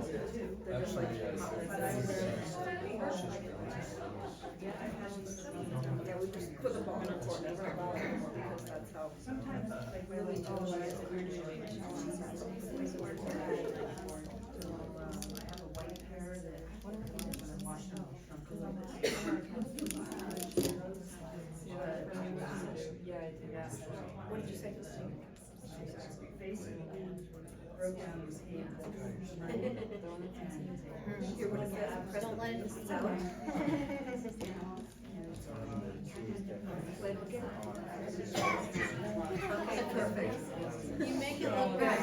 Actually, Yeah, we just put the ball in our court because that's how. Sometimes like really do it as a weird situation. I have a white pair that when I'm washing them, shrunk a little bit. Yeah, I do that. What did you say? Facing broke down his hand. Here, what is that? Don't let it just out. Okay, perfect. You make it look good.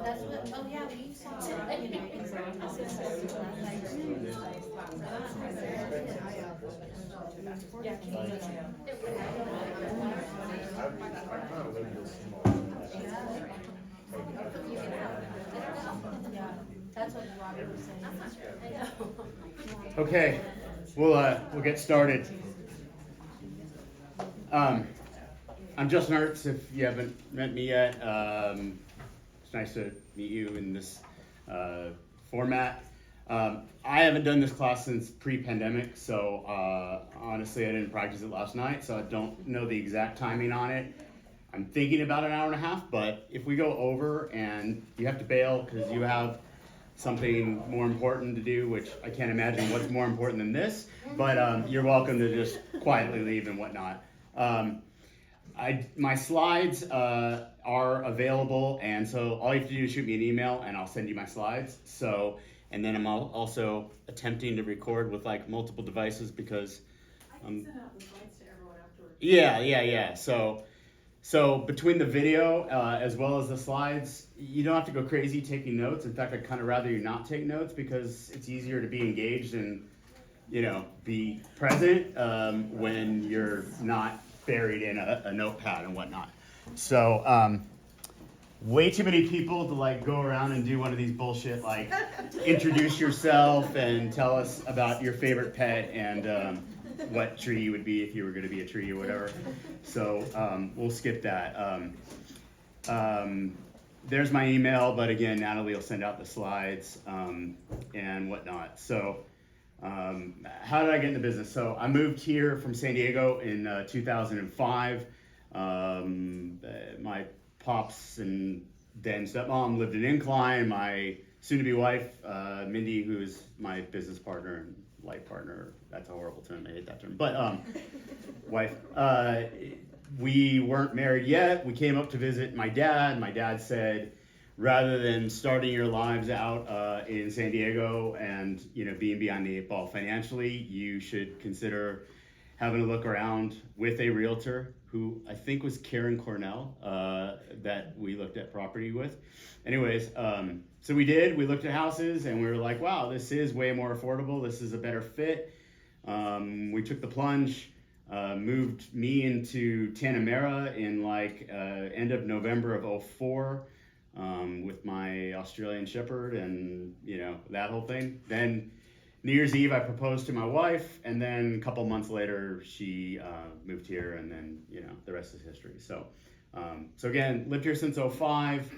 That's what, oh yeah, we saw that. That's what Robbie was saying. Okay, we'll get started. I'm Justin Hertz, if you haven't met me yet. It's nice to meet you in this format. I haven't done this class since pre-pandemic, so honestly I didn't practice it last night, so I don't know the exact timing on it. I'm thinking about an hour and a half, but if we go over and you have to bail because you have something more important to do, which I can't imagine what's more important than this, but you're welcome to just quietly leave and whatnot. My slides are available, and so all you have to do is shoot me an email and I'll send you my slides. So, and then I'm also attempting to record with like multiple devices because I can send out the slides to everyone afterwards. yeah. So between the video as well as the slides, you don't have to go crazy taking notes. In fact, I'd kind of rather you not take notes because it's easier to be engaged and, you know, be present when you're not buried in a notepad and whatnot. So way too many people to like go around and do one of these bullshit like introduce yourself and tell us about your favorite pet and what tree you would be if you were going to be a tree or whatever. So we'll skip that. There's my email, but again, Natalie will send out the slides and whatnot. So how did I get into business? So I moved here from San Diego in 2005. My pops and dad and stepmom lived in Incline. My soon-to-be wife, Mindy, who is my business partner and life partner, that's a horrible term, I hate that term, but wife, we weren't married yet. We came up to visit my dad. My dad said, rather than starting your lives out in San Diego and, you know, being behind the eight ball financially, you should consider having a look around with a realtor who I think was Karen Cornell that we looked at property with. Anyways, so we did. We looked at houses and we were like, wow, this is way more affordable. This is a better fit. We took the plunge, moved me into Tanamera in like end of November of 04. With my Australian Shepherd and, you know, that whole thing. Then New Year's Eve, I proposed to my wife, and then a couple months later, she moved here, and then, you know, the rest is history. So, so again, lived here since 05.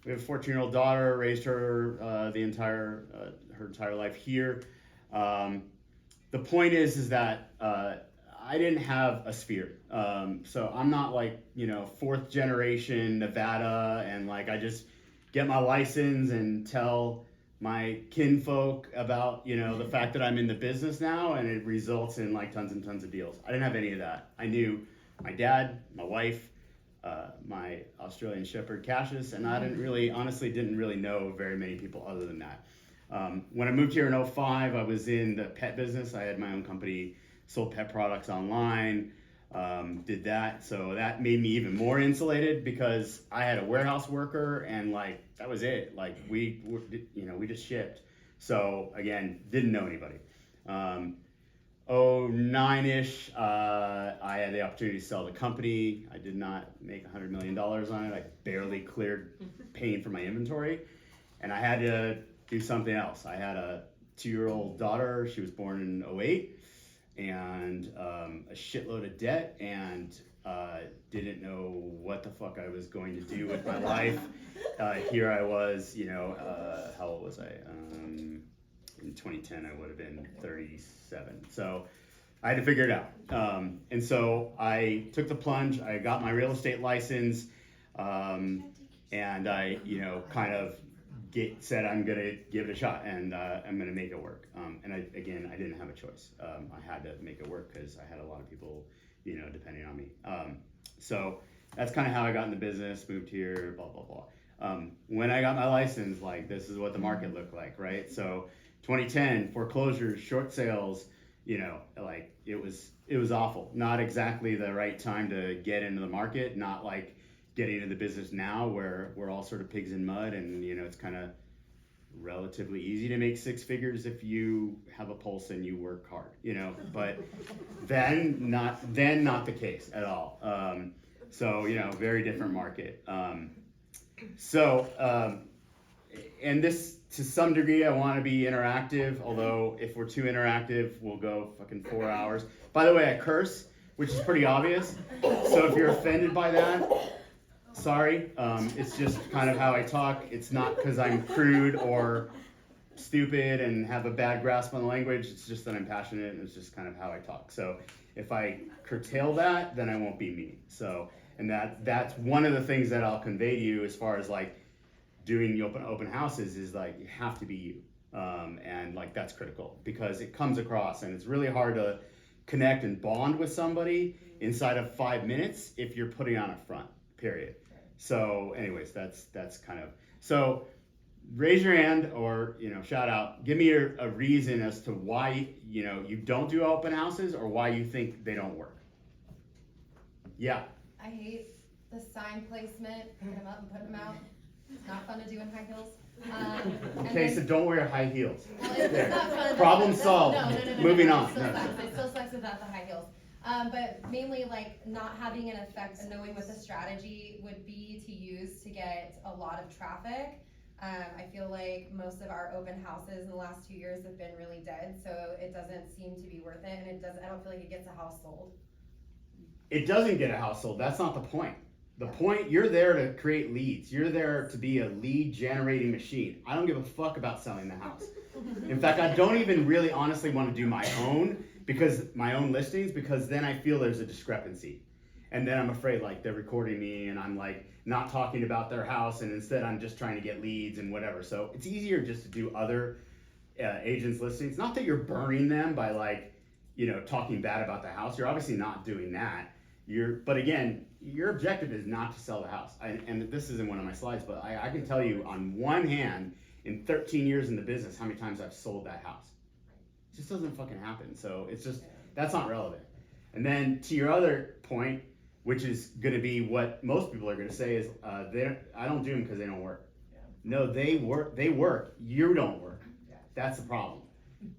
We have a 14-year-old daughter, raised her her entire life here. The point is that I didn't have a sphere. So I'm not like, you know, fourth generation Nevada and like I just get my license and tell my kinfolk about, you know, the fact that I'm in the business now and it results in like tons and tons of deals. I didn't have any of that. I knew my dad, my wife, my Australian Shepherd Cassius, and I honestly didn't really know very many people other than that. When I moved here in 05, I was in the pet business. I had my own company, sold pet products online, did that. So that made me even more insulated because I had a warehouse worker and like, that was it. Like we just shipped. So again, didn't know anybody. 09-ish, I had the opportunity to sell the company. I did not make $100 million on it. I barely cleared paying for my inventory. And I had to do something else. I had a 2-year-old daughter. She was born in 08. and a shitload of debt, and didn't know what the fuck I was going to do with my life. Here I was, how old was I? In 2010, I would have been 37. So I had to figure it out. And so I took the plunge. I got my real estate license, and I, kind of said I'm gonna give it a shot, and I'm gonna make it work. And I didn't have a choice. I had to make it work because I had a lot of people, depending on me. So that's kind of how I got in the business. Moved here, blah blah blah. When I got my license, like this is what the market looked like, right? So 2010 foreclosures, short sales, like it was awful. Not exactly the right time to get into the market. Not like getting into the business now where we're all sort of pigs in mud, and it's kind of relatively easy to make six figures if you have a pulse and you work hard, but then not the case at all. So very different market. And this, to some degree, I want to be interactive, although if we're too interactive, we'll go fucking 4 hours. By the way, I curse, which is pretty obvious. So if you're offended by that, sorry. It's just kind of how I talk. It's not because I'm crude or stupid and have a bad grasp on the language. It's just that I'm passionate, and it's just kind of how I talk. So if I curtail that, then I won't be me. So, and that's one of the things that I'll convey to you as far as like doing the open houses is like you have to be you, and like that's critical because it comes across, and it's really hard to connect and bond with somebody inside of 5 minutes if you're putting on a front. Period. So, anyways, that's kind of so. Raise your hand or shout out. Give me a reason as to why you don't do open houses or why you think they don't work. Yeah. I hate the sign placement, putting them up and putting them out. It's not fun to do in high heels. Okay, so don't wear high heels. Well, it's not fun. Problem solved. No. Moving on. It still sucks without the high heels. But mainly like not having an effect and knowing what the strategy would be to use to get a lot of traffic. I feel like most of our open houses in the last 2 years have been really dead, so it doesn't seem to be worth it, and I don't feel like it gets a house sold. It doesn't get a house sold. That's not the point. The point, you're there to create leads. You're there to be a lead generating machine. I don't give a fuck about selling the house. In fact, I don't even really honestly want to do my own listings because then I feel there's a discrepancy. And then I'm afraid like they're recording me and I'm like not talking about their house, and instead I'm just trying to get leads and whatever. So it's easier just to do other agents' listings. Not that you're burning them by like, talking bad about the house. You're obviously not doing that. But again, your objective is not to sell the house. And this isn't one of my slides, but I can tell you on one hand, in 13 years in the business, how many times I've sold that house. It just doesn't fucking happen. So it's just, that's not relevant. And then to your other point, which is going to be what most people are going to say is, I don't do them because they don't work. No, they work. You don't work. That's the problem.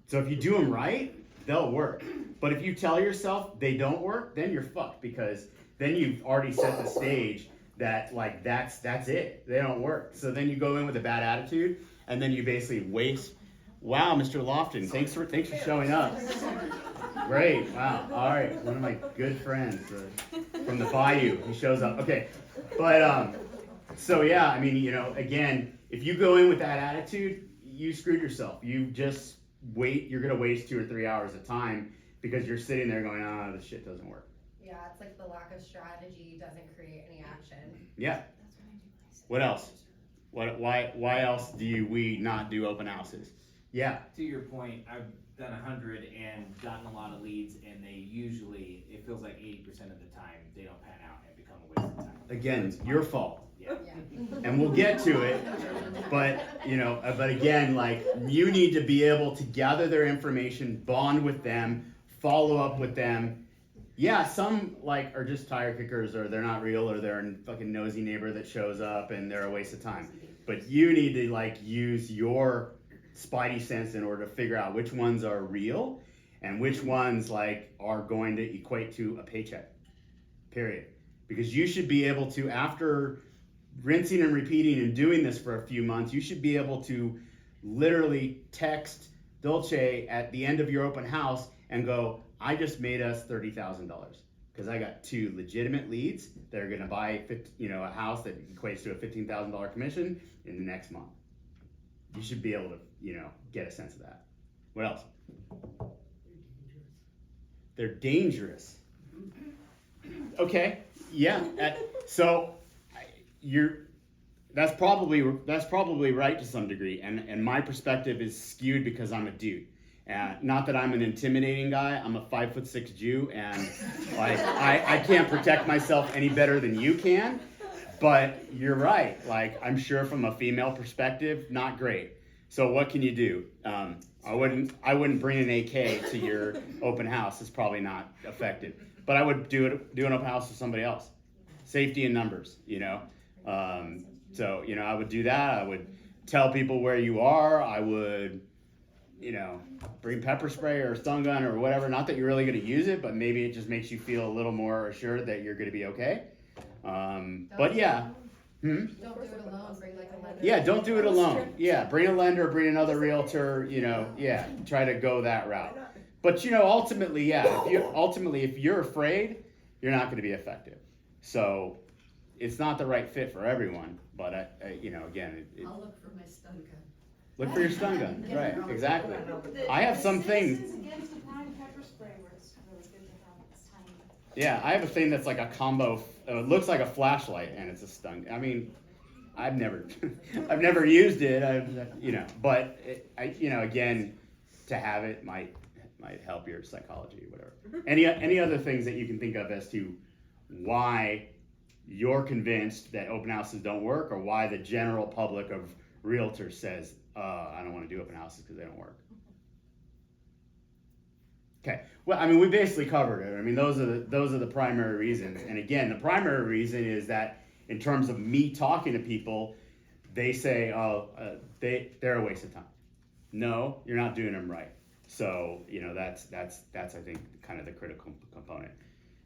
So if you do them right, they'll work. But if you tell yourself they don't work, then you're fucked because then you've already set the stage that like that's it. They don't work. So then you go in with a bad attitude, and then you basically waste. Wow, Mr. Lofton, thanks for showing up. Great, wow, all right, one of my good friends from the Bayou, he shows up. Okay, but so yeah, I mean, again, if you go in with that attitude, you screwed yourself. You just you're gonna waste 2 or 3 hours of time because you're sitting there going, this shit doesn't work. Yeah, it's like the lack of strategy doesn't create any action. Yeah. What else? Why else do we not do open houses? Yeah. To your point, I've done 100 and gotten a lot of leads, and they usually, it feels like 80% of the time, they don't pan out and become a waste of time. Again, your fault. Yeah. And we'll get to it, but again, like you need to be able to gather their information, bond with them, follow up with them. Yeah, some like are just tire kickers, or they're not real, or they're a fucking nosy neighbor that shows up and they're a waste of time. But you need to like use your spidey sense in order to figure out which ones are real and which ones like are going to equate to a paycheck. Period. Because you should be able to, after rinsing and repeating and doing this for a few months, you should be able to literally text Dolce at the end of your open house and go, I just made us $30,000 because I got 2 legitimate leads that are going to buy, a house that equates to a $15,000 commission in the next month. You should be able to, get a sense of that. What else? They're dangerous. Okay, yeah. That's probably right to some degree, and my perspective is skewed because I'm a dude. Not that I'm an intimidating guy. I'm a 5'6" Jew, and I can't protect myself any better than you can. But you're right. Like, I'm sure from a female perspective, not great. So what can you do? I wouldn't bring an AK to your open house. It's probably not effective. But I would do an open house with somebody else. Safety in numbers, So, I would do that. I would tell people where you are. I would, bring pepper spray or a stun gun or whatever. Not that you're really going to use it, but maybe it just makes you feel a little more assured that you're going to be okay. But yeah. Don't do it alone, bring like a lender. Yeah, don't do it alone. Yeah, bring a lender, bring another realtor, try to go that route. But, ultimately, yeah, if you're afraid, you're not going to be effective. So it's not the right fit for everyone, but again, I'll look for my stun gun. look for your stun gun. Right, exactly. I have some things. Citizens Against the Crime pepper spray works really good to have. It's tiny. Yeah, I have a thing that's like a combo. It looks like a flashlight and it's a stun. I mean, I've never used it. But again, to have it might help your psychology, whatever. Any other things that you can think of as to why you're convinced that open houses don't work, or why the general public of realtors says, I don't want to do open houses because they don't work? Okay. Well, I mean, we basically covered it. I mean, those are the primary reasons. And again, the primary reason is that in terms of me talking to people, they say, they're a waste of time. No, you're not doing them right. So, that's I think kind of the critical component.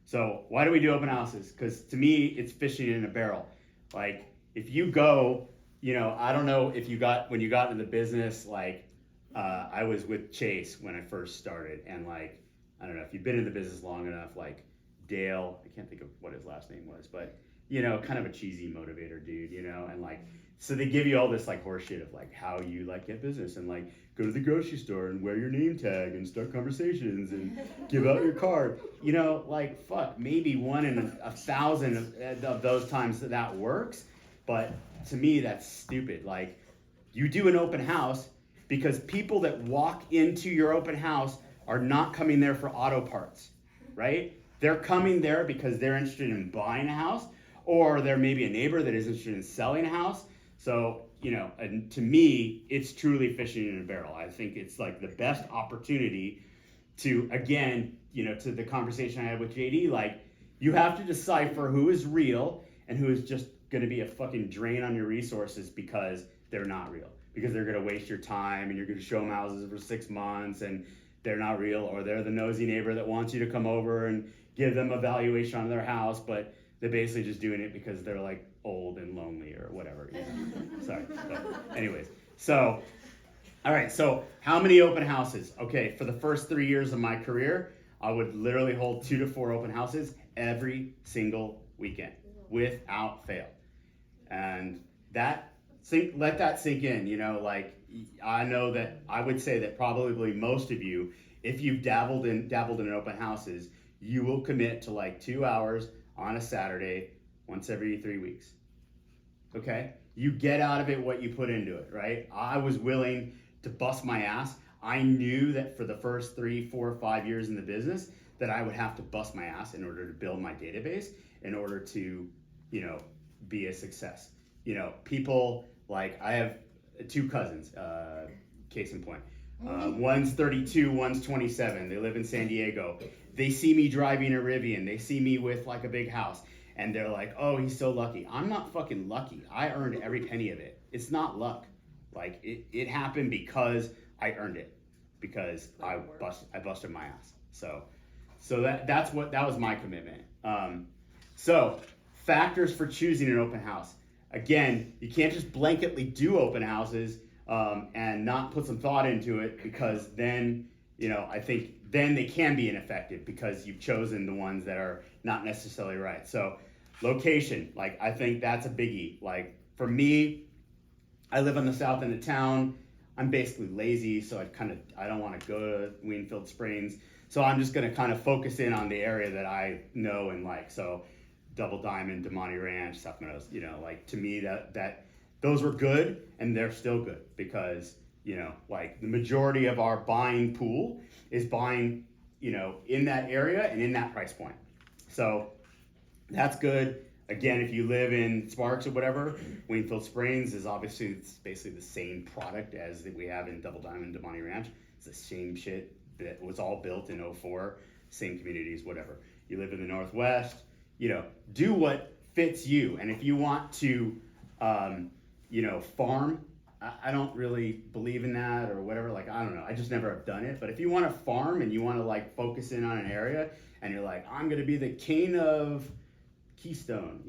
So why do we do open houses? Because to me, it's fishing in a barrel. Like, if you go, I don't know if when you got into the business, I was with Chase when I first started, and I don't know if you've been in the business long enough, Dale, I can't think of what his last name was, but kind of a cheesy motivator dude, and so they give you all this horseshit of how you get business and go to the grocery store and wear your name tag and start conversations and give out your card. Fuck, maybe 1 in 1,000 of those times that works, but to me that's stupid. You do an open house because people that walk into your open house are not coming there for auto parts, right? They're coming there because they're interested in buying a house, or they're maybe a neighbor that is interested in selling a house. So, and to me, it's truly fishing in a barrel. I think it's the best opportunity to, again, to the conversation I had with JD, you have to decipher who is real and who is just going to be a fucking drain on your resources because they're not real. Because they're going to waste your time and you're going to show them houses for 6 months and they're not real, or they're the nosy neighbor that wants you to come over and give them a valuation on their house, but they're basically just doing it because they're old and lonely or whatever. Sorry. But anyways, so, all right. So how many open houses? Okay. For the first 3 years of my career, I would literally hold 2 to 4 open houses every single weekend without fail. And let that sink in, I know that I would say that probably most of you, if you've dabbled in open houses, you will commit to 2 hours on a Saturday once every 3 weeks. Okay? You get out of it what you put into it, right? I was willing to bust my ass. I knew that for the first 3, 4, 5 years in the business that I would have to bust my ass in order to build my database, in order to, be a success. People I have 2 cousins, case in point. One's 32, one's 27. They live in San Diego. They see me driving a Rivian. They see me with a big house. And they're like, oh, he's so lucky. I'm not fucking lucky. I earned every penny of it. It's not luck. It happened because I earned it. Because I busted my ass. So that was my commitment. So factors for choosing an open house. Again, you can't just blanketly do open houses and not put some thought into it, because then I think then they can be ineffective because you've chosen the ones that are not necessarily right. So location, like I think that's a biggie. Like for me, I live on the south end of town. I'm basically lazy, so I don't want to go to Weenfield Springs. So I'm just gonna kind of focus in on the area that I know and like. So Double Diamond, Damani Ranch, South Meadows, like to me that those were good and they're still good because like the majority of our buying pool is buying, in that area and in that price point. So that's good. Again, if you live in Sparks or whatever, Weenfield Springs is obviously, it's basically the same product as that we have in Double Diamond, Damani Ranch. It's the same shit that was all built in 04, same communities, whatever. You live in the Northwest, do what fits you. And if you want to, farm, I don't really believe in that or whatever. Like, I don't know. I just never have done it. But if you want to farm and you want to like focus in on an area and you're like, I'm going to be the king of Keystone,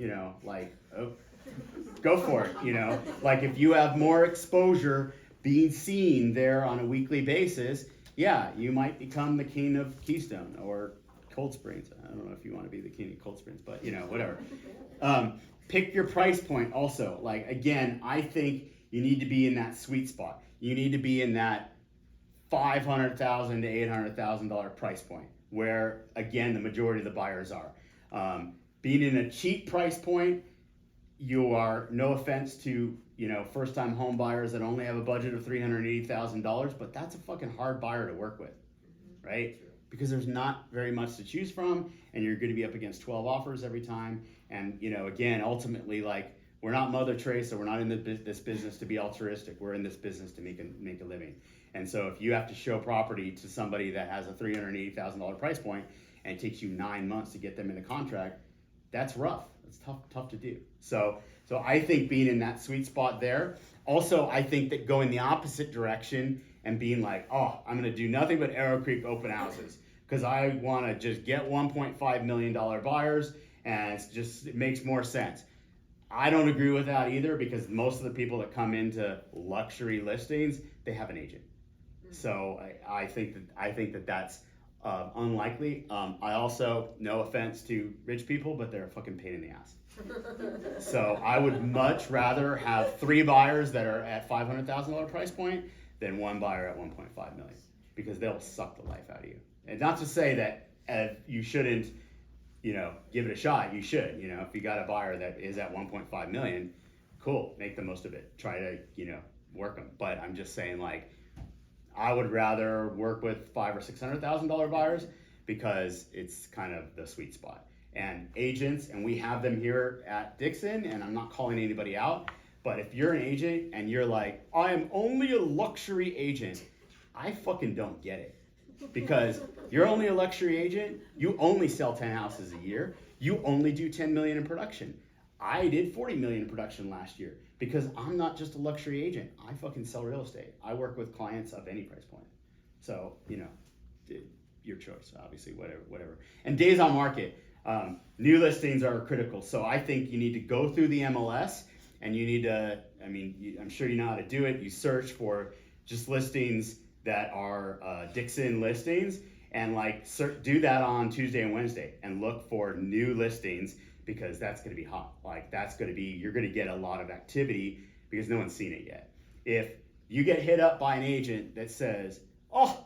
go for it, like if you have more exposure being seen there on a weekly basis, yeah, you might become the king of Keystone or Cold Springs. I don't know if you want to be the king of Cold Springs, but whatever. Pick your price point also. Like, again, I think you need to be in that sweet spot. You need to be in that $500,000 to $800,000 price point where, again, the majority of the buyers are. Being in a cheap price point, you are, no offense to, first-time home buyers that only have a budget of $380,000, but that's a fucking hard buyer to work with, right? Because there's not very much to choose from, and you're going to be up against 12 offers every time. And, again, ultimately, like, we're not Mother Teresa. We're not in this business to be altruistic. We're in this business to make a living. And so if you have to show property to somebody that has a $380,000 price point and it takes you 9 months to get them in a contract, that's rough. It's tough to do. So I think being in that sweet spot there. Also, I think that going the opposite direction and being like, oh, I'm going to do nothing but Arrow Creek open houses because I want to just get $1.5 million buyers, and it makes more sense. I don't agree with that either because most of the people that come into luxury listings, they have an agent. So I think that that's unlikely. I also, no offense to rich people, but they're a fucking pain in the ass. So I would much rather have 3 buyers that are at $500,000 price point than 1 buyer at 1.5 million because they'll suck the life out of you. And not to say that you shouldn't, give it a shot. You should, if you got a buyer that is at 1.5 million, cool, make the most of it. Try to, work them. But I'm just saying, like, I would rather work with $500,000 or $600,000 buyers because it's kind of the sweet spot. And agents, and we have them here at Dixon, and I'm not calling anybody out, but if you're an agent and you're like, I am only a luxury agent, I fucking don't get it. Because you're only a luxury agent, you only sell 10 houses a year, you only do 10 million in production. I did 40 million in production last year because I'm not just a luxury agent. I fucking sell real estate. I work with clients of any price point. So, your choice, obviously, whatever. And days on market, new listings are critical. So I think you need to go through the MLS and you need to, I'm sure you know how to do it. You search for just listings that are Dixon listings and do that on Tuesday and Wednesday and look for new listings because that's going to be hot. Like you're going to get a lot of activity because no one's seen it yet. If you get hit up by an agent that says, oh,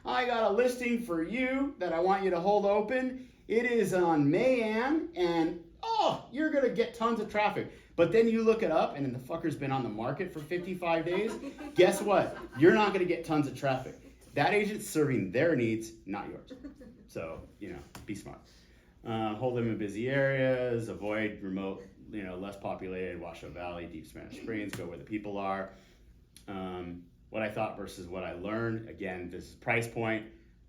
I got a listing for you that I want you to hold open. It is on Mayan and you're going to get tons of traffic. But then you look it up and then the fucker's been on the market for 55 days. Guess what? You're not going to get tons of traffic. That agent's serving their needs, not yours. So, be smart. Hold them in busy areas, avoid remote, less populated, Washoe Valley, Deep Spanish Springs, go where the people are. What I thought versus what I learned, again, this is price point.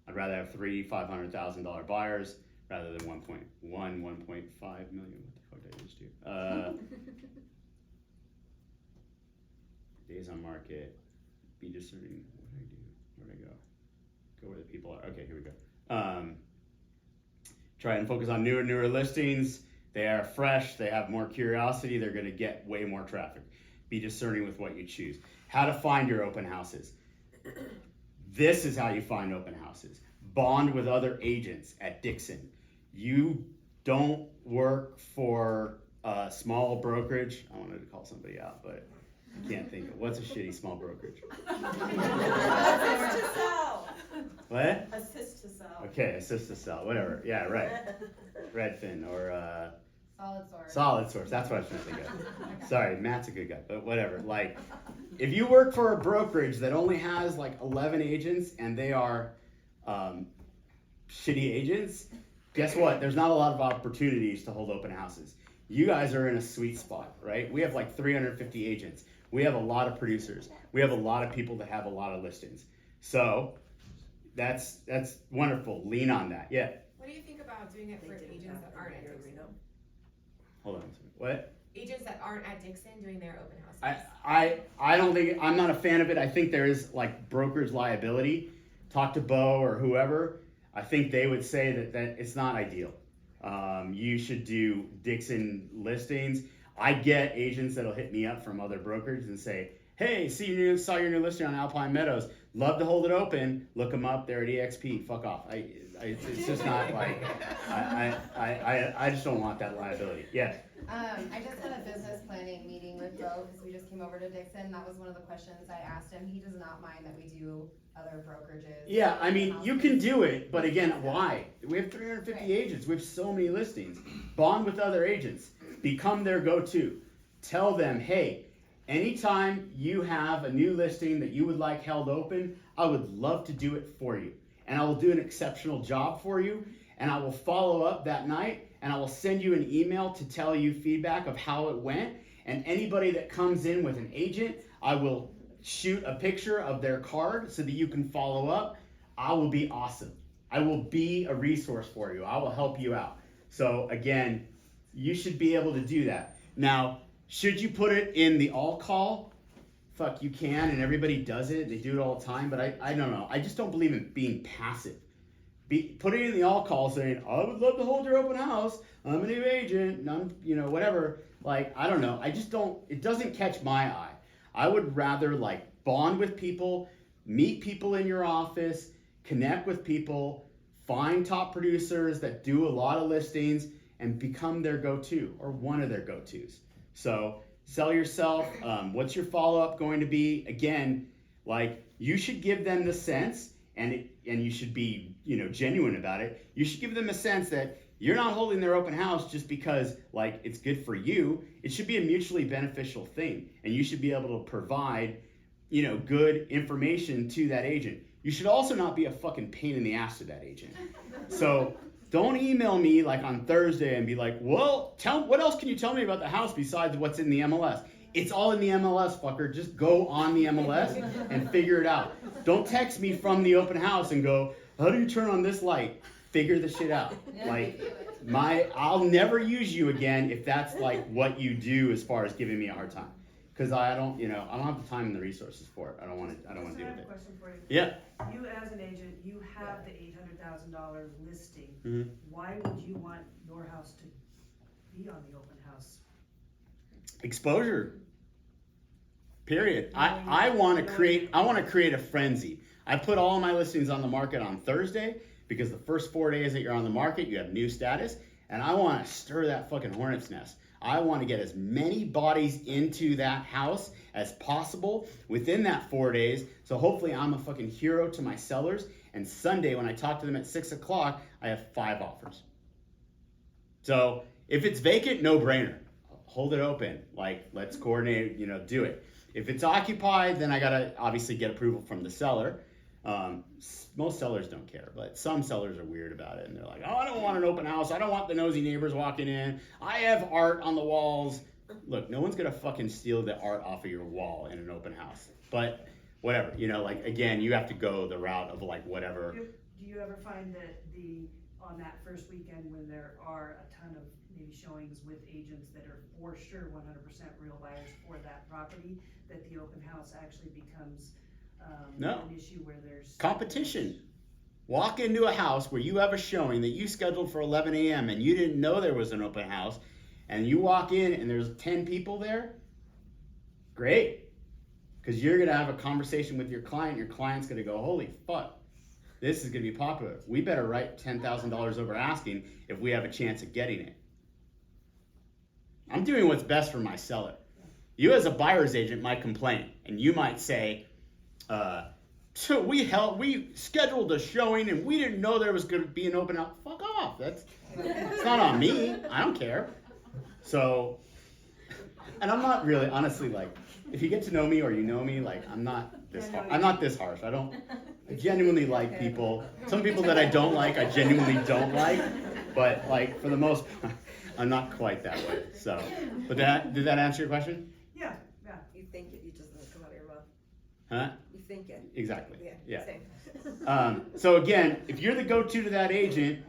I'd rather have 3 $500,000 buyers rather than 1.5 million. What the fuck did I just do? Days on market, be discerning. What did I do? Where'd I go? Go where the people are. Okay, here we go. Try and focus on newer listings. They are fresh. They have more curiosity. They're going to get way more traffic. Be discerning with what you choose. How to find your open houses. This is how you find open houses. Bond with other agents at Dixon. You don't work for a small brokerage. I wanted to call somebody out, but I can't think of what's a shitty small brokerage. Assist to sell. What? Assist to sell. Okay, assist to sell, whatever. Yeah, right. Redfin or Solid source. Solid Source. That's what I was trying to think of. Sorry, Matt's a good guy, but whatever. Like, if you work for a brokerage that only has like 11 agents and they are shitty agents, guess what? There's not a lot of opportunities to hold open houses. You guys are in a sweet spot, right? We have like 350 agents. We have a lot of producers. We have a lot of people that have a lot of listings. So that's wonderful. Lean on that. Yeah. What do you think about doing it for agents that aren't at Dixon? Hold on a second. What? Agents that aren't at Dixon doing their open houses? I don't think, I'm not a fan of it. I think there is like brokerage liability. Talk to Bo or whoever. I think they would say that it's not ideal. You should do Dixon listings. I get agents that'll hit me up from other brokerages and say, hey, saw your new listing on Alpine Meadows. Love to hold it open. Look them up. They're at EXP. Fuck off. It's just not like, I just don't want that liability. Yeah. I just had a business planning meeting with Bo because we just came over to Dixon. That was one of the questions I asked him. He does not mind that we do other brokerages. Yeah, I mean, you can do it, but again, why? We have 350 Right. agents. We have so many listings. Bond with other agents. Become their go-to. Tell them, hey, anytime you have a new listing that you would like held open, I would love to do it for you. And I will do an exceptional job for you. And I will follow up that night and I will send you an email to tell you feedback of how it went. And anybody that comes in with an agent, I will shoot a picture of their card so that you can follow up. I will be awesome. I will be a resource for you. I will help you out. So again, you should be able to do that. Now, should you put it in the all call? Fuck, you can, and everybody does it. They do it all the time, but I don't know. I just don't believe in being passive. Put it in the all call saying, I would love to hold your open house. I'm a new agent, whatever. Like, I don't know. I just don't, it doesn't catch my eye. I would rather like bond with people, meet people in your office, connect with people, find top producers that do a lot of listings and become their go-to or one of their go-tos. So sell yourself. What's your follow-up going to be? Again, like you should give them the sense and you should be, genuine about it. You should give them a sense that you're not holding their open house just because like it's good for you. It should be a mutually beneficial thing. And you should be able to provide, good information to that agent. You should also not be a fucking pain in the ass to that agent. So don't email me like on Thursday and be like, well, what else can you tell me about the house besides what's in the MLS? It's all in the MLS, fucker. Just go on the MLS and figure it out. Don't text me from the open house and go, how do you turn on this light? Figure the shit out. Like I'll never use you again if that's like what you do as far as giving me a hard time. Because I don't have the time and the resources for it. I don't want to deal I with have a it. question for you. Yeah. You as an agent, you have the $800,000 listing. Mhm. Why would you want your house to be on the open house? Exposure. Period. I want to create a frenzy. I put all my listings on the market on Thursday because the first 4 days that you're on the market, you have new status, and I want to stir that fucking hornet's nest. I want to get as many bodies into that house as possible within that 4 days. So hopefully I'm a fucking hero to my sellers. And Sunday when I talk to them at 6 o'clock, I have 5 offers. So if it's vacant, no brainer. Hold it open. Like, let's coordinate, do it. If it's occupied, then I gotta obviously get approval from the seller. Most sellers don't care, but some sellers are weird about it. And they're like, oh, I don't want an open house. I don't want the nosy neighbors walking in. I have art on the walls. Look, no one's gonna fucking steal the art off of your wall in an open house. But whatever, again, you have to go the route of like whatever. Do you ever find that on that first weekend when there are a ton of maybe showings with agents that are for sure 100% real buyers for that property, that the open house actually becomes No. an issue where there's Competition. Walk into a house where you have a showing that you scheduled for 11 a.m. and you didn't know there was an open house, and you walk in and there's 10 people there. Great. Because you're gonna have a conversation with your client. Your client's gonna go, holy fuck, this is gonna be popular. We better write $10,000 over asking if we have a chance of getting it. I'm doing what's best for my seller. You as a buyer's agent might complain, and you might say, so we scheduled a showing and we didn't know there was gonna be an open house. Fuck off, it's not on me, I don't care. So, and I'm not really, honestly, like, if you get to know me or you know me, like, I'm not this harsh. I genuinely like people. Some people that I don't like, I genuinely don't like, but like, for the most part, I'm not quite that way, so. But did that answer your question? Yeah. You think it, you just doesn't come out of your mouth. Huh? You think it. Exactly, yeah. Same. So again, if you're the go-to to that agent,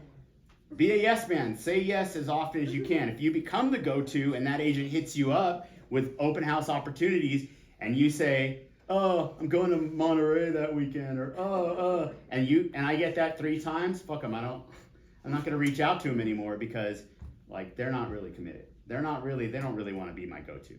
be a yes man. Say yes as often as you can. If you become the go-to and that agent hits you up with open house opportunities and you say, oh, I'm going to Monterey that weekend, or and I get that 3 times, fuck them. I'm not gonna reach out to them anymore because like they're not really committed. They don't really want to be my go-to.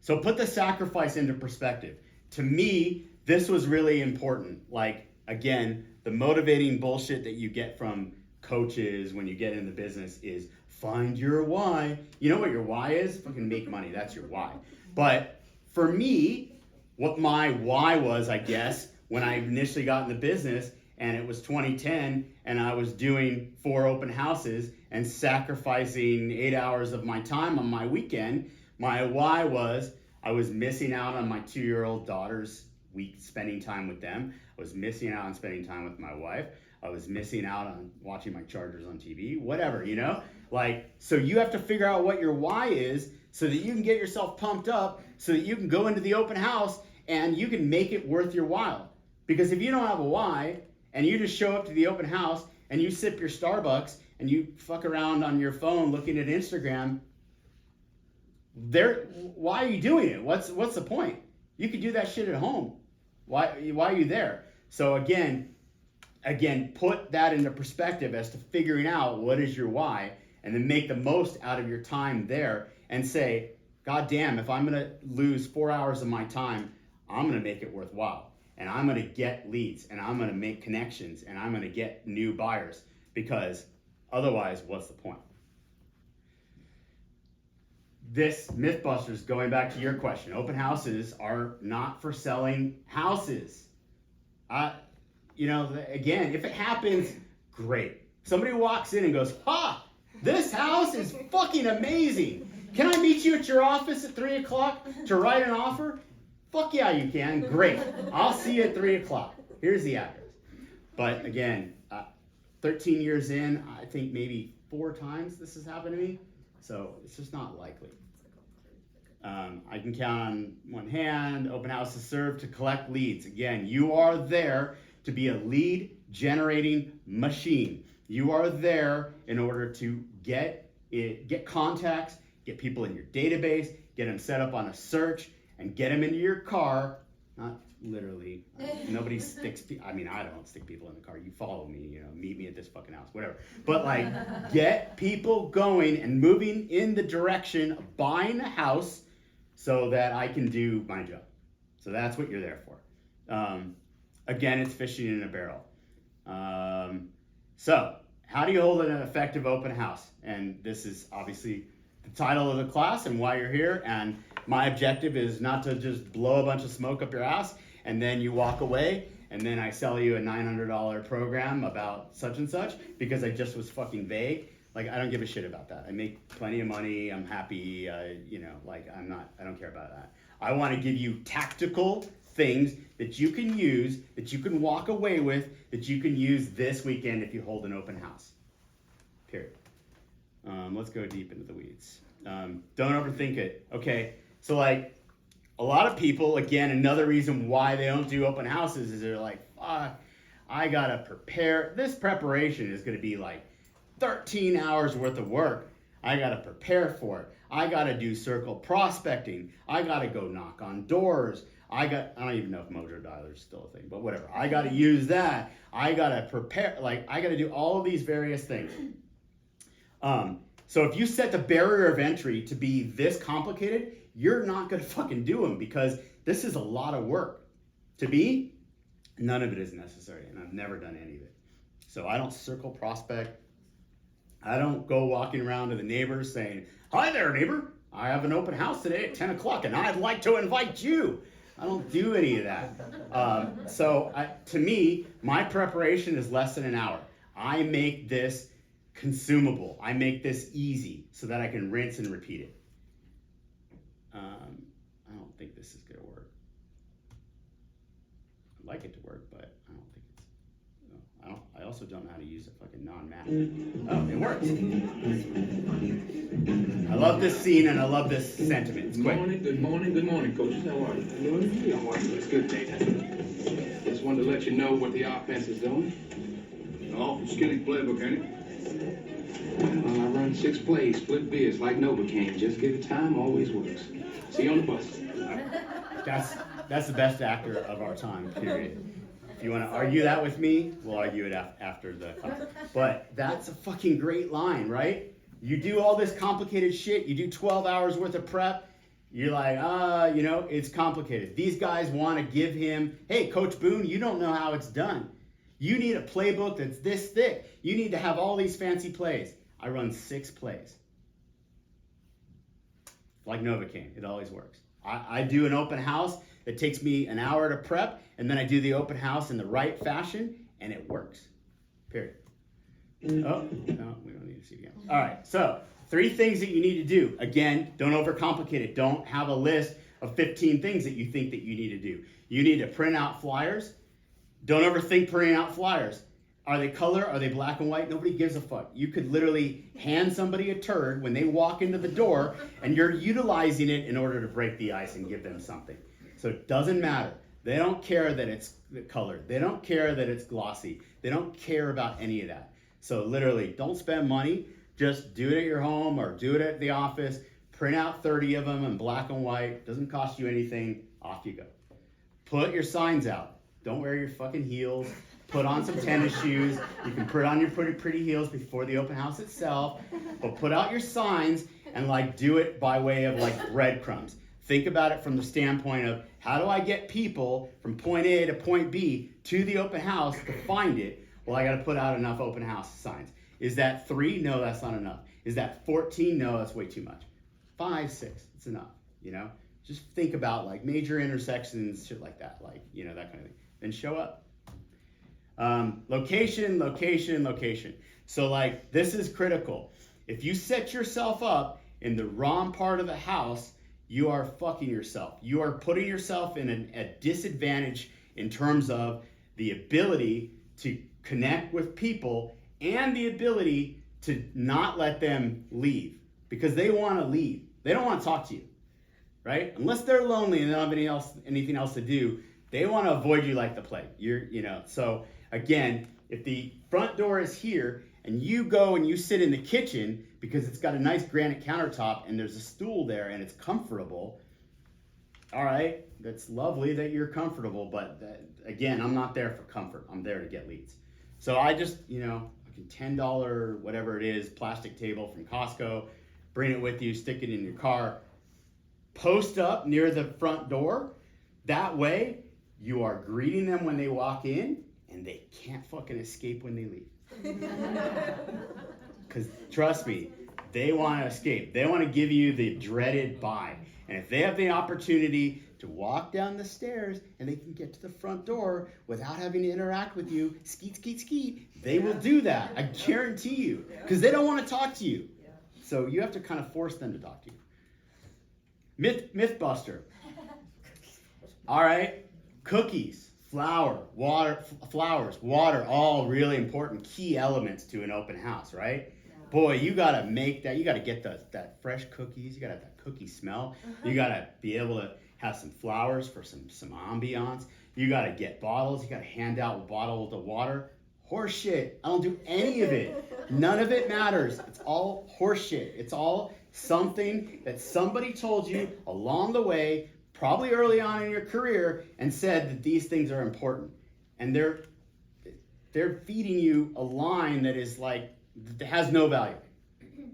So put the sacrifice into perspective. To me, this was really important. Like, again, the motivating bullshit that you get from coaches when you get in the business is find your why. You know what your why is? Fucking make money. That's your why. But for me, what my why was, I guess, when I initially got in the business and it was 2010 and I was doing 4 open houses and sacrificing 8 hours of my time on my weekend, my why was I was missing out on my 2-year-old daughter's week spending time with them. I was missing out on spending time with my wife. I was missing out on watching my Chargers on TV, whatever, you know? Like, so you have to figure out what your why is so that you can get yourself pumped up so that you can go into the open house and you can make it worth your while. Because if you don't have a why and you just show up to the open house and you sip your Starbucks and you fuck around on your phone looking at Instagram, why are you doing it? What's the point? You could do that shit at home. Why are you there? So again, put that into perspective as to figuring out what is your why, and then make the most out of your time there and say, God damn, if I'm gonna lose 4 hours of my time, I'm gonna make it worthwhile. And I'm gonna get leads, and I'm gonna make connections, and I'm gonna get new buyers, because otherwise, what's the point? This Mythbusters, going back to your question, open houses are not for selling houses. Again, if it happens, great. Somebody walks in and goes, ha, this house is fucking amazing. Can I meet you at your office at 3 o'clock to write an offer? Fuck yeah, you can. Great. I'll see you at 3 o'clock. Here's the address. But again, 13 years in, I think maybe 4 times this has happened to me. So it's just not likely. I can count on one hand. Open houses serve to collect leads. Again, you are there to be a lead generating machine. You are there in order to get contacts, get people in your database, get them set up on a search, and get them into your car. Not literally. Nobody sticks. I don't stick people in the car. You follow me. Meet me at this fucking house, whatever. But like, get people going and moving in the direction of buying a house, so that I can do my job. So that's what you're there for. Again, it's fishing in a barrel. So how do you hold an effective open house? And this is obviously the title of the class and why you're here. And my objective is not to just blow a bunch of smoke up your ass and then you walk away and then I sell you a $900 program about such and such because I just was fucking vague. Like, I don't give a shit about that. I make plenty of money. I'm happy. I don't care about that. I want to give you tactical things that you can use, that you can walk away with, that you can use this weekend if you hold an open house. Period. Let's go deep into the weeds. Don't overthink it. Okay, so like a lot of people, again, another reason why they don't do open houses is they're like, fuck, I gotta prepare. This preparation is gonna be like 13 hours worth of work. I gotta prepare for it. I gotta do circle prospecting. I gotta go knock on doors. I don't even know if Mojo Dialer is still a thing, but whatever. I gotta use that. I gotta prepare, I gotta do all of these various things. So if you set the barrier of entry to be this complicated, you're not gonna fucking do them because this is a lot of work. To me, none of it is necessary, and I've never done any of it. So I don't circle prospect. I don't go walking around to the neighbors saying, "Hi there, neighbor. I have an open house today at 10 o'clock, and I'd like to invite you." I don't do any of that. To me, my preparation is less than an hour. I make this consumable. I make this easy so that I can rinse and repeat it. I don't think this is gonna work. I'd like it to work, but I don't think it's. No, I also don't know how to use a fucking non-mat. Oh, it works. I love this scene and I love this sentiment. It's quick. Good morning, coaches. How are you? How are you? It's good, Nate. Just wanted to let you know what the offense is doing. Oh, skinny playbook, ain't it? Well, I run 6 plays, split beers like Novocaine. Just give it time, always works. See you on the bus. That's the best actor of our time, period. If you want to argue that with me, we'll argue it after the class. But that's a fucking great line, right? You do all this complicated shit, you do 12 hours worth of prep, you're like, it's complicated. These guys want to give him, hey, Coach Boone, you don't know how it's done. You need a playbook that's this thick. You need to have all these fancy plays. I run 6 plays. Like Novocaine, it always works. I do an open house. It takes me an hour to prep, and then I do the open house in the right fashion, and it works. Period. Oh, no, we don't need to see it again. All right, so 3 things that you need to do. Again, don't overcomplicate it. Don't have a list of 15 things that you think that you need to do. You need to print out flyers. Don't overthink printing out flyers. Are they color? Are they black and white? Nobody gives a fuck. You could literally hand somebody a turd when they walk into the door, and you're utilizing it in order to break the ice and give them something. So it doesn't matter. They don't care that it's colored. They don't care that it's glossy. They don't care about any of that. So literally, don't spend money. Just do it at your home or do it at the office. Print out 30 of them in black and white. Doesn't cost you anything. Off you go. Put your signs out. Don't wear your fucking heels. Put on some tennis shoes. You can put on your pretty heels before the open house itself. But put out your signs and do it by way of breadcrumbs. Think about it from the standpoint of how do I get people from point A to point B to the open house to find it? Well, I got to put out enough open house signs. Is that 3? No, that's not enough. Is that 14? No, that's way too much. 5, 6, it's enough. Just think about major intersections, shit like that, that kind of thing. Then show up. Location. So this is critical. If you set yourself up in the wrong part of the house, you are fucking yourself. You are putting yourself in a disadvantage in terms of the ability to connect with people and the ability to not let them leave because they want to leave. They don't want to talk to you, right? Unless they're lonely and they don't have anything else to do, they want to avoid you like the plague. So again, if the front door is here and you go and you sit in the kitchen because it's got a nice granite countertop and there's a stool there and it's comfortable, all right, that's lovely that you're comfortable, but again, I'm not there for comfort. I'm there to get leads. So I just, like a $10, whatever it is, plastic table from Costco, bring it with you, stick it in your car, post up near the front door. That way, you are greeting them when they walk in, and they can't fucking escape when they leave. Because trust me, they want to escape. They want to give you the dreaded bye. And if they have the opportunity to walk down the stairs and they can get to the front door without having to interact with you, skeet, they will do that. I guarantee you. Because they don't want to talk to you. So you have to kind of force them to talk to you. Mythbuster. All right. Cookies, flowers, water, all really important key elements to an open house, right? Boy, you gotta make that. You gotta get that fresh cookies. You gotta have that cookie smell. You gotta be able to have some flowers for some ambiance. You gotta get bottles. You gotta hand out a bottle of water. Horse shit. I don't do any of it. None of it matters. It's all horse shit. It's all something that somebody told you along the way, probably early on in your career, and said that these things are important. And they're feeding you a line that is that has no value.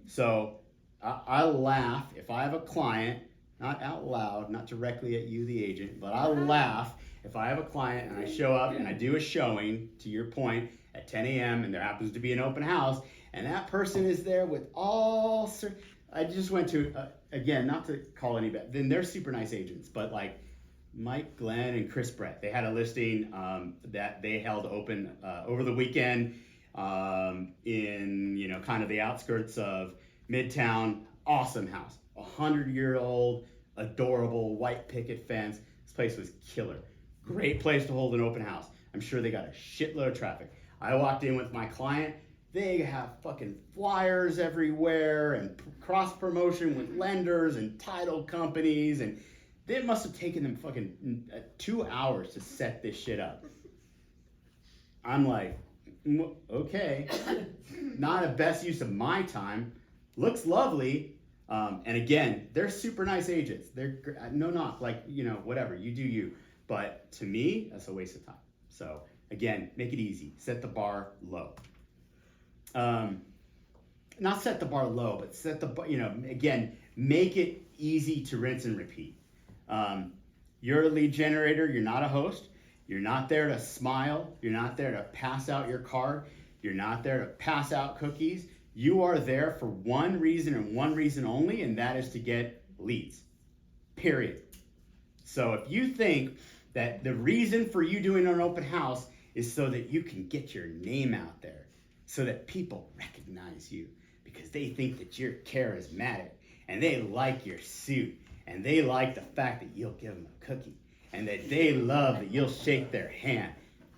So I laugh if I have a client not out loud, not directly at you, the agent, but I'll laugh if I have a client and I show up and I do a showing, to your point, at 10 a.m. and there happens to be an open house, and that person is there with all I just went to, again, not to call any bad, then they're super nice agents, but like Mike, Glenn, and Chris Brett, they had a listing that they held open over the weekend in, you know, kind of the outskirts of Midtown. Awesome house, 100-year-old, adorable white picket fence. This place was killer. Great place to hold an open house. I'm sure they got a shitload of traffic. I walked in with my client. They have fucking flyers everywhere and cross promotion with lenders and title companies, and it must have taken them fucking 2 hours to set this shit up. I'm like, okay, not a best use of my time. Looks lovely. And again, they're super nice agents. They're no knock, like, you know, whatever, you do you. But to me, that's a waste of time. So again, make it easy. Set the bar low. Not set the bar low, but set the bar, you know, again, make it easy to rinse and repeat. You're a lead generator. You're not a host. You're not there to smile. You're not there to pass out your card. You're not there to pass out cookies. You are there for one reason and one reason only, and that is to get leads. Period. So if you think that the reason for you doing an open house is so that you can get your name out there, so that people recognize you because they think that you're charismatic and they like your suit and they like the fact that you'll give them a cookie and that they love that you'll shake their hand.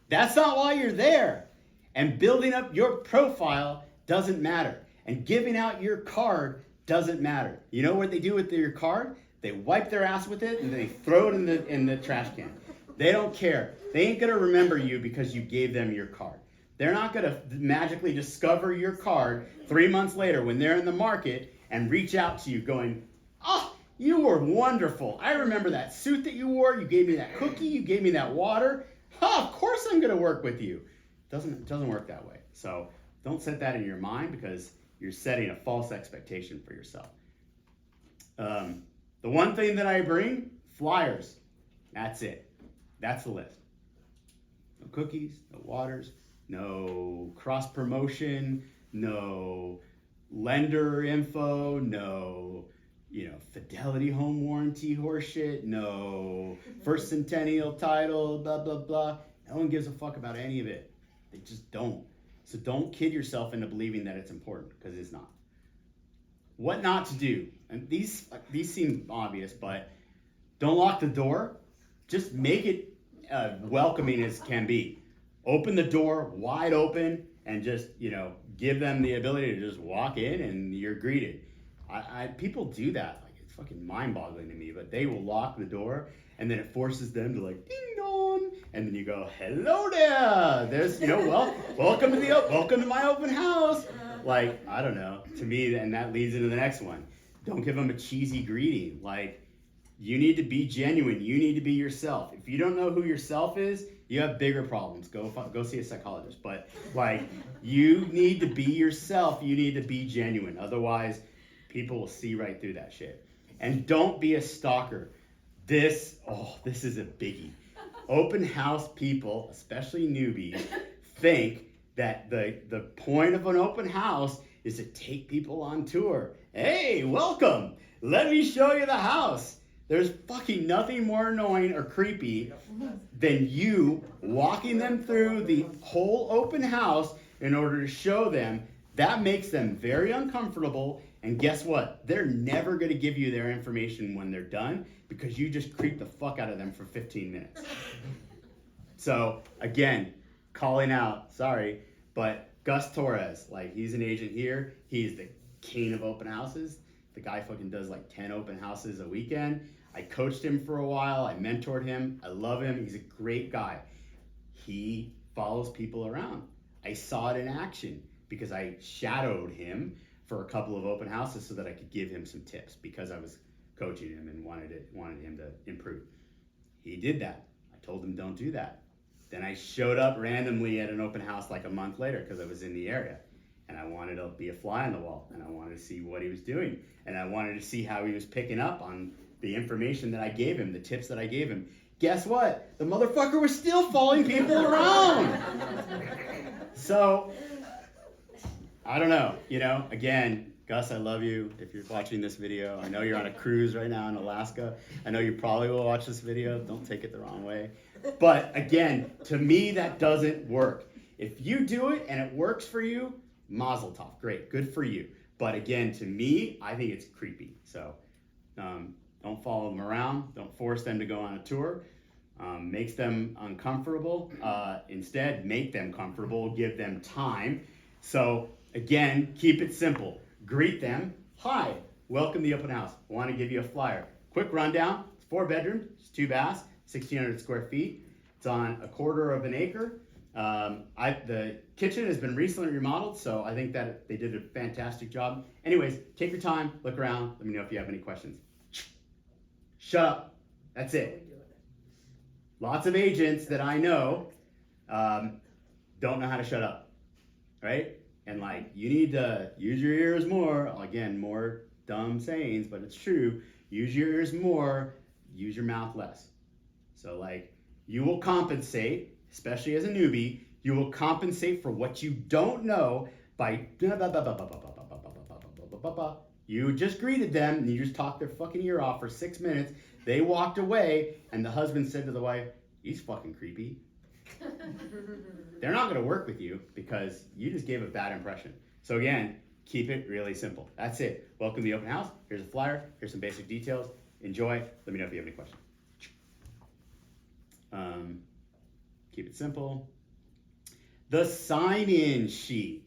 That's not why you're there. And building up your profile doesn't matter. And giving out your card doesn't matter. You know what they do with your card? They wipe their ass with it and they throw it in the trash can. They don't care. They ain't gonna remember you because you gave them your card. They're not gonna magically discover your card 3 months later when they're in the market and reach out to you going, oh, you were wonderful. I remember that suit that you wore. You gave me that cookie. You gave me that water. Of course I'm gonna work with you. It doesn't work that way. So don't set that in your mind because you're setting a false expectation for yourself. The one thing that I bring, flyers. That's it. That's the list. No cookies, no waters, no cross promotion, no lender info, no, Fidelity home warranty horseshit, no first centennial title, blah, blah, blah. No one gives a fuck about any of it. They just don't. So don't kid yourself into believing that it's important, because it's not. What not to do. And these seem obvious, but don't lock the door. Just make it welcoming as can be. Open the door wide open and just, give them the ability to just walk in and you're greeted. People do that. Like, it's fucking mind-boggling to me, but they will lock the door and then it forces them to like ding dong, and then you go, hello there. There's, welcome to my open house. Like, I don't know. To me, and that leads into the next one. Don't give them a cheesy greeting. Like, you need to be genuine. You need to be yourself. If you don't know who yourself is, you have bigger problems. Go see a psychologist. But like, you need to be yourself. You need to be genuine. Otherwise, people will see right through that shit. And don't be a stalker. This is a biggie. Open house people, especially newbies, think that the point of an open house is to take people on tour. Hey, welcome. Let me show you the house. There's fucking nothing more annoying or creepy than you walking them through the whole open house in order to show them. That makes them very uncomfortable. And guess what? They're never going to give you their information when they're done because you just creep the fuck out of them for 15 minutes. So, again, calling out, sorry, but Gus Torres, like, he's an agent here. He's the king of open houses. The guy fucking does like 10 open houses a weekend. I coached him for a while. I mentored him. I love him. He's a great guy. He follows people around. I saw it in action because I shadowed him for a couple of open houses so that I could give him some tips because I was coaching him and wanted him to improve. He did that. I told him don't do that. Then I showed up randomly at an open house like a month later because I was in the area. And I wanted to be a fly on the wall. And I wanted to see what he was doing. And I wanted to see how he was picking up on the information that I gave him, the tips that I gave him. Guess what? The motherfucker was still following people around. So, I don't know, again, Gus, I love you. If you're watching this video, I know you're on a cruise right now in Alaska. I know you probably will watch this video. Don't take it the wrong way. But again, to me, that doesn't work. If you do it and it works for you, mazel tov, great, good for you. But again, to me, I think it's creepy. So don't follow them around. Don't force them to go on a tour. Makes them uncomfortable. Instead, make them comfortable. Give them time. So again, keep it simple. Greet them. Hi, welcome to the open house. I want to give you a flyer. Quick rundown. It's 4 bedrooms, it's 2 baths, 1,600 square feet. It's on 1/4 of an acre. The kitchen has been recently remodeled, so I think that they did a fantastic job. Anyways, take your time, look around, let me know if you have any questions. Shut up. That's it. Lots of agents that I know don't know how to shut up, right? And you need to use your ears more. Again, more dumb sayings, but it's true. Use your ears more, use your mouth less. So you will compensate, especially as a newbie, you will compensate for what you don't know by you just greeted them and you just talked their fucking ear off for 6 minutes. They walked away and the husband said to the wife, he's fucking creepy. They're not going to work with you because you just gave a bad impression. So again, keep it really simple. That's it. Welcome to the open house. Here's a flyer. Here's some basic details. Enjoy. Let me know if you have any questions. Keep it simple. The sign-in sheet.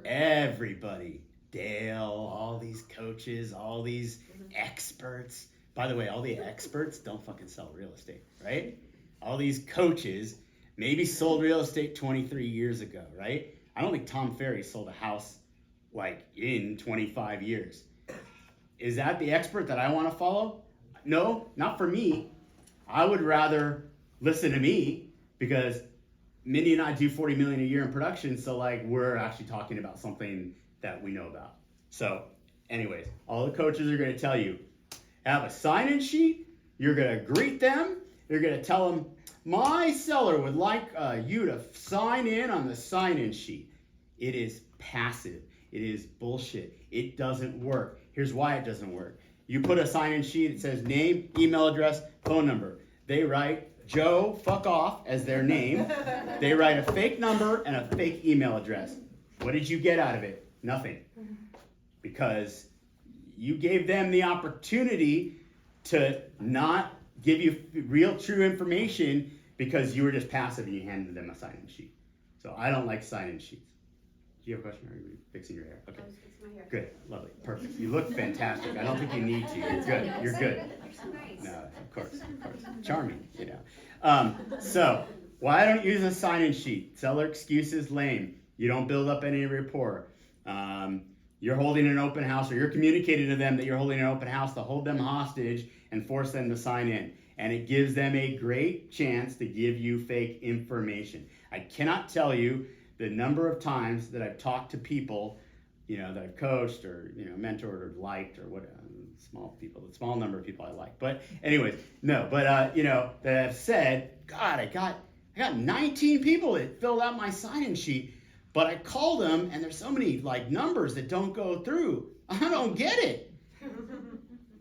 Everybody, Dale, all these coaches, all these experts. By the way, all the experts don't fucking sell real estate, right? All these coaches maybe sold real estate 23 years ago, right? I don't think Tom Ferry sold a house in 25 years. Is that the expert that I want to follow? No, not for me. I would rather listen to me because Mindy and I do 40 million a year in production. So we're actually talking about something that we know about. So anyways, all the coaches are going to tell you, have a sign-in sheet. You're going to greet them. You're going to tell them, my seller would like you to sign in on the sign-in sheet. It is passive. It is bullshit. It doesn't work. Here's why it doesn't work. You put a sign-in sheet, it says name, email address, phone number. They write Joe fuck off as their name. They write a fake number and a fake email address. What did you get out of it? Nothing. Because you gave them the opportunity to not give you real true information because you were just passive and you handed them a sign-in sheet. So I don't like sign-in sheets. Do you have a question or are you fixing your hair? Okay. I was fixing my hair. Good, lovely, perfect. You look fantastic. I don't think you need to. You're good. You're good. No, of course. Charming, So why don't you use a sign-in sheet? Seller excuses lame. You don't build up any rapport. You're holding an open house, or you're communicating to them that you're holding an open house to hold them hostage and force them to sign in. And it gives them a great chance to give you fake information. I cannot tell you the number of times that I've talked to people, that I've coached or, mentored or liked or what, the small number of people I like. But anyways, that have said, God, I got 19 people that filled out my sign-in sheet, but I called them and there's so many numbers that don't go through. I don't get it.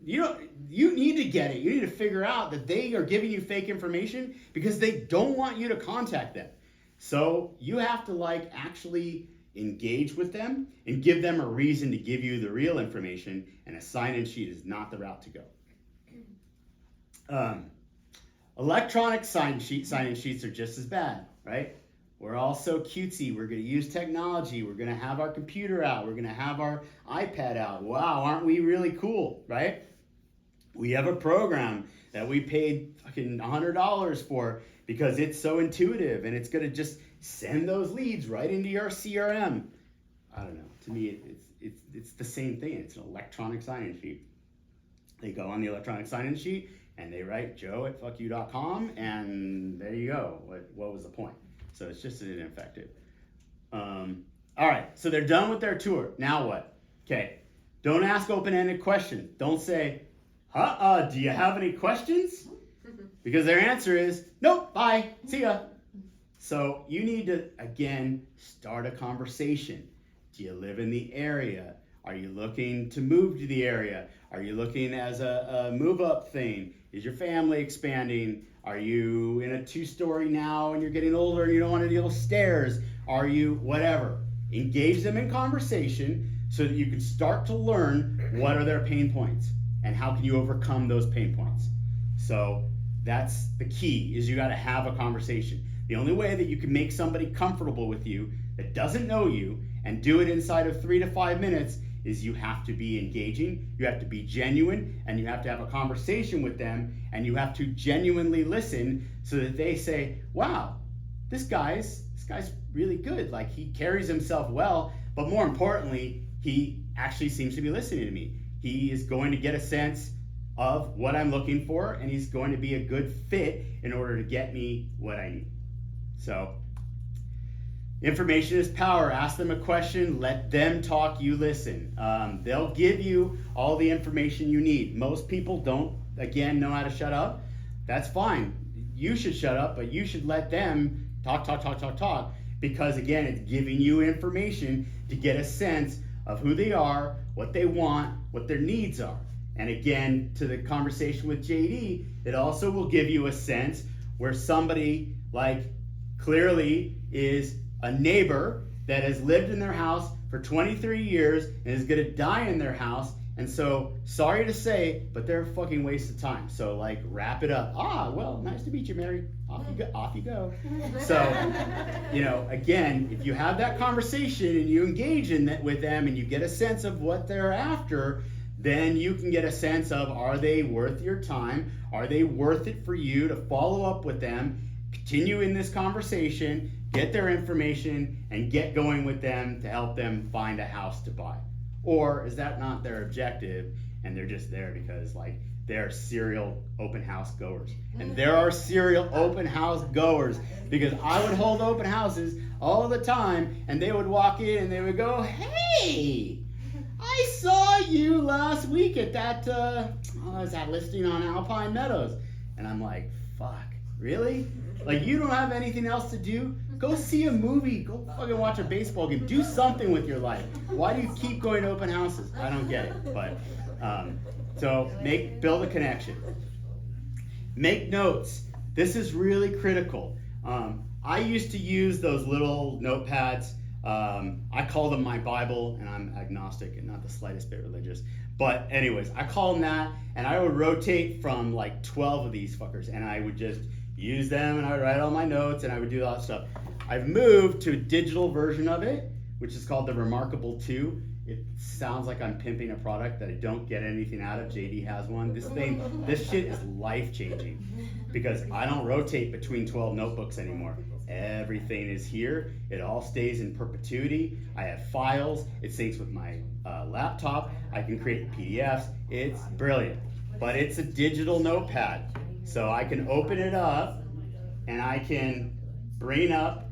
You need to get it. You need to figure out that they are giving you fake information because they don't want you to contact them. So you have to actually engage with them and give them a reason to give you the real information, and a sign-in sheet is not the route to go. Electronic sign-in sheets are just as bad, right? We're all so cutesy. We're going to use technology. We're going to have our computer out. We're going to have our iPad out. Wow, aren't we really cool, right? We have a program that we paid fucking $100 for because it's so intuitive and it's going to just send those leads right into your CRM. I don't know. To me, it's the same thing. It's an electronic sign-in sheet. They go on the electronic sign-in sheet and they write joe@fuckyou.com and there you go. What was the point? So it's just ineffective. All right, so they're done with their tour. Now what? Okay, don't ask open-ended questions. Don't say, do you have any questions? Because their answer is, nope, bye, see ya. So you need to, again, start a conversation. Do you live in the area? Are you looking to move to the area? Are you looking as a move-up thing? Is your family expanding? Are you in a 2-story now and you're getting older and you don't want to deal with stairs? Are you whatever? Engage them in conversation so that you can start to learn what are their pain points and how can you overcome those pain points. So that's the key, is you got to have a conversation. The only way that you can make somebody comfortable with you that doesn't know you and do it inside of 3 to 5 minutes is you have to be engaging, you have to be genuine, and you have to have a conversation with them, and you have to genuinely listen so that they say, wow, this guy's really good. Like, he carries himself well, but more importantly, he actually seems to be listening to me. He is going to get a sense of what I'm looking for, and he's going to be a good fit in order to get me what I need. So, information is power. Ask them a question, let them talk, you listen. They'll give you all the information you need. Most people don't, again, know how to shut up. That's fine. You should shut up, but you should let them talk, because again, it's giving you information to get a sense of who they are, what they want, what their needs are. And again, to the conversation with JD, it also will give you a sense where somebody like clearly is a neighbor that has lived in their house for 23 years and is gonna die in their house. And so, sorry to say, but they're a fucking waste of time. So like, wrap it up. Well, nice to meet you, Mary. Off you go. So, again, if you have that conversation and you engage in that with them and you get a sense of what they're after, then you can get a sense of, are they worth your time? Are they worth it for you to follow up with them, continue in this conversation, get their information, and get going with them to help them find a house to buy? Or is that not their objective and they're just there because they're serial open house goers? And there are serial open house goers, because I would hold open houses all the time and they would walk in and they would go, hey, I saw you last week at that listing on Alpine Meadows. And I'm like, fuck, really? Like, you don't have anything else to do? Go see a movie. Go fucking watch a baseball game. Do something with your life. Why do you keep going to open houses? I don't get it. But build a connection. Make notes. This is really critical. I used to use those little notepads. I call them my Bible, and I'm agnostic and not the slightest bit religious. But anyways, I call them that, and I would rotate from like 12 of these fuckers, and I would just use them, and I would write all my notes, and I would do all that stuff. I've moved to a digital version of it, which is called the Remarkable 2. It sounds like I'm pimping a product that I don't get anything out of. JD has one. This shit is life-changing, because I don't rotate between 12 notebooks anymore. Everything is here. It all stays in perpetuity. I have files. It syncs with my laptop. I can create PDFs. It's brilliant. But it's a digital notepad. So I can open it up and I can bring up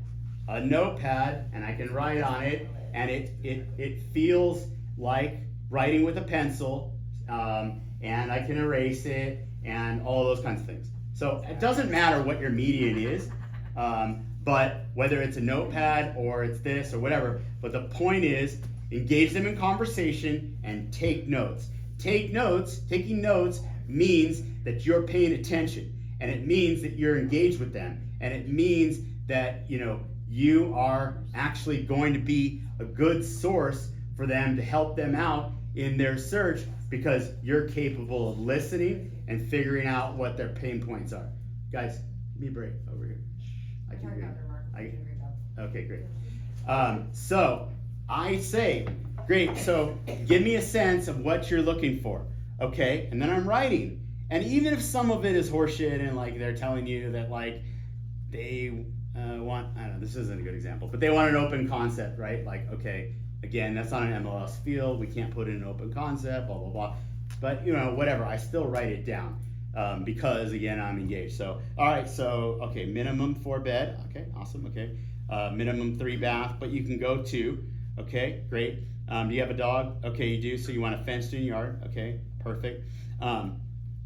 a notepad and I can write on it, and it feels like writing with a pencil, and I can erase it and all those kinds of things. So it doesn't matter what your medium is, but whether it's a notepad or it's this or whatever, but the point is, engage them in conversation and take notes. Taking notes means that you're paying attention, and it means that you're engaged with them, and it means that you are actually going to be a good source for them to help them out in their search, because you're capable of listening and figuring out what their pain points are. Guys, give me a break over here. I can hear you. Okay, great. So I say, great, so give me a sense of what you're looking for, okay? And then I'm writing. And even if some of it is horseshit and they're telling you that they want, I don't know, this isn't a good example, but they want an open concept, right? Okay, again, that's not an MLS field. We can't put in an open concept, blah, blah, blah. But, whatever, I still write it down because, again, I'm engaged. So, all right, so, okay, minimum 4 bed. Okay, awesome, okay. Minimum 3 bath, but you can go 2. Okay, great. Do you have a dog? Okay, you do, so you want a fenced-in yard. Okay, perfect.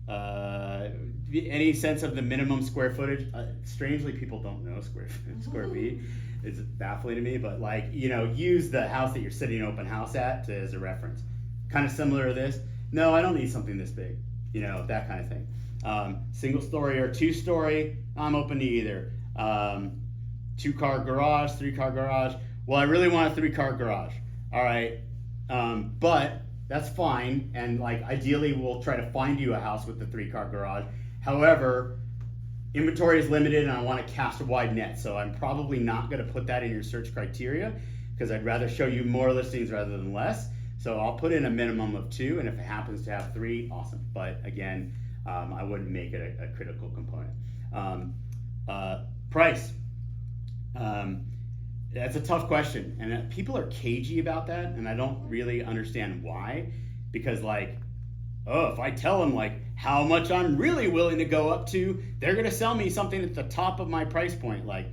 Any sense of the minimum square footage? Strangely, people don't know square feet. It's baffling to me, but like, use the house that you're sitting an open house at as a reference. Kind of similar to this. No, I don't need something this big. That kind of thing. Single story or 2-story, I'm open to either. 2-car garage, 3-car garage. Well, I really want a 3-car garage. All right. But that's fine. And like, ideally we'll try to find you a house with the 3-car garage. However, inventory is limited and I want to cast a wide net. So I'm probably not going to put that in your search criteria because I'd rather show you more listings rather than less. So I'll put in a minimum of 2, and if it happens to have 3, awesome. But again, I wouldn't make it a critical component. Price. That's a tough question, and people are cagey about that, and I don't really understand why. Because like, if I tell them like how much I'm really willing to go up to, they're gonna sell me something at the top of my price point. Like,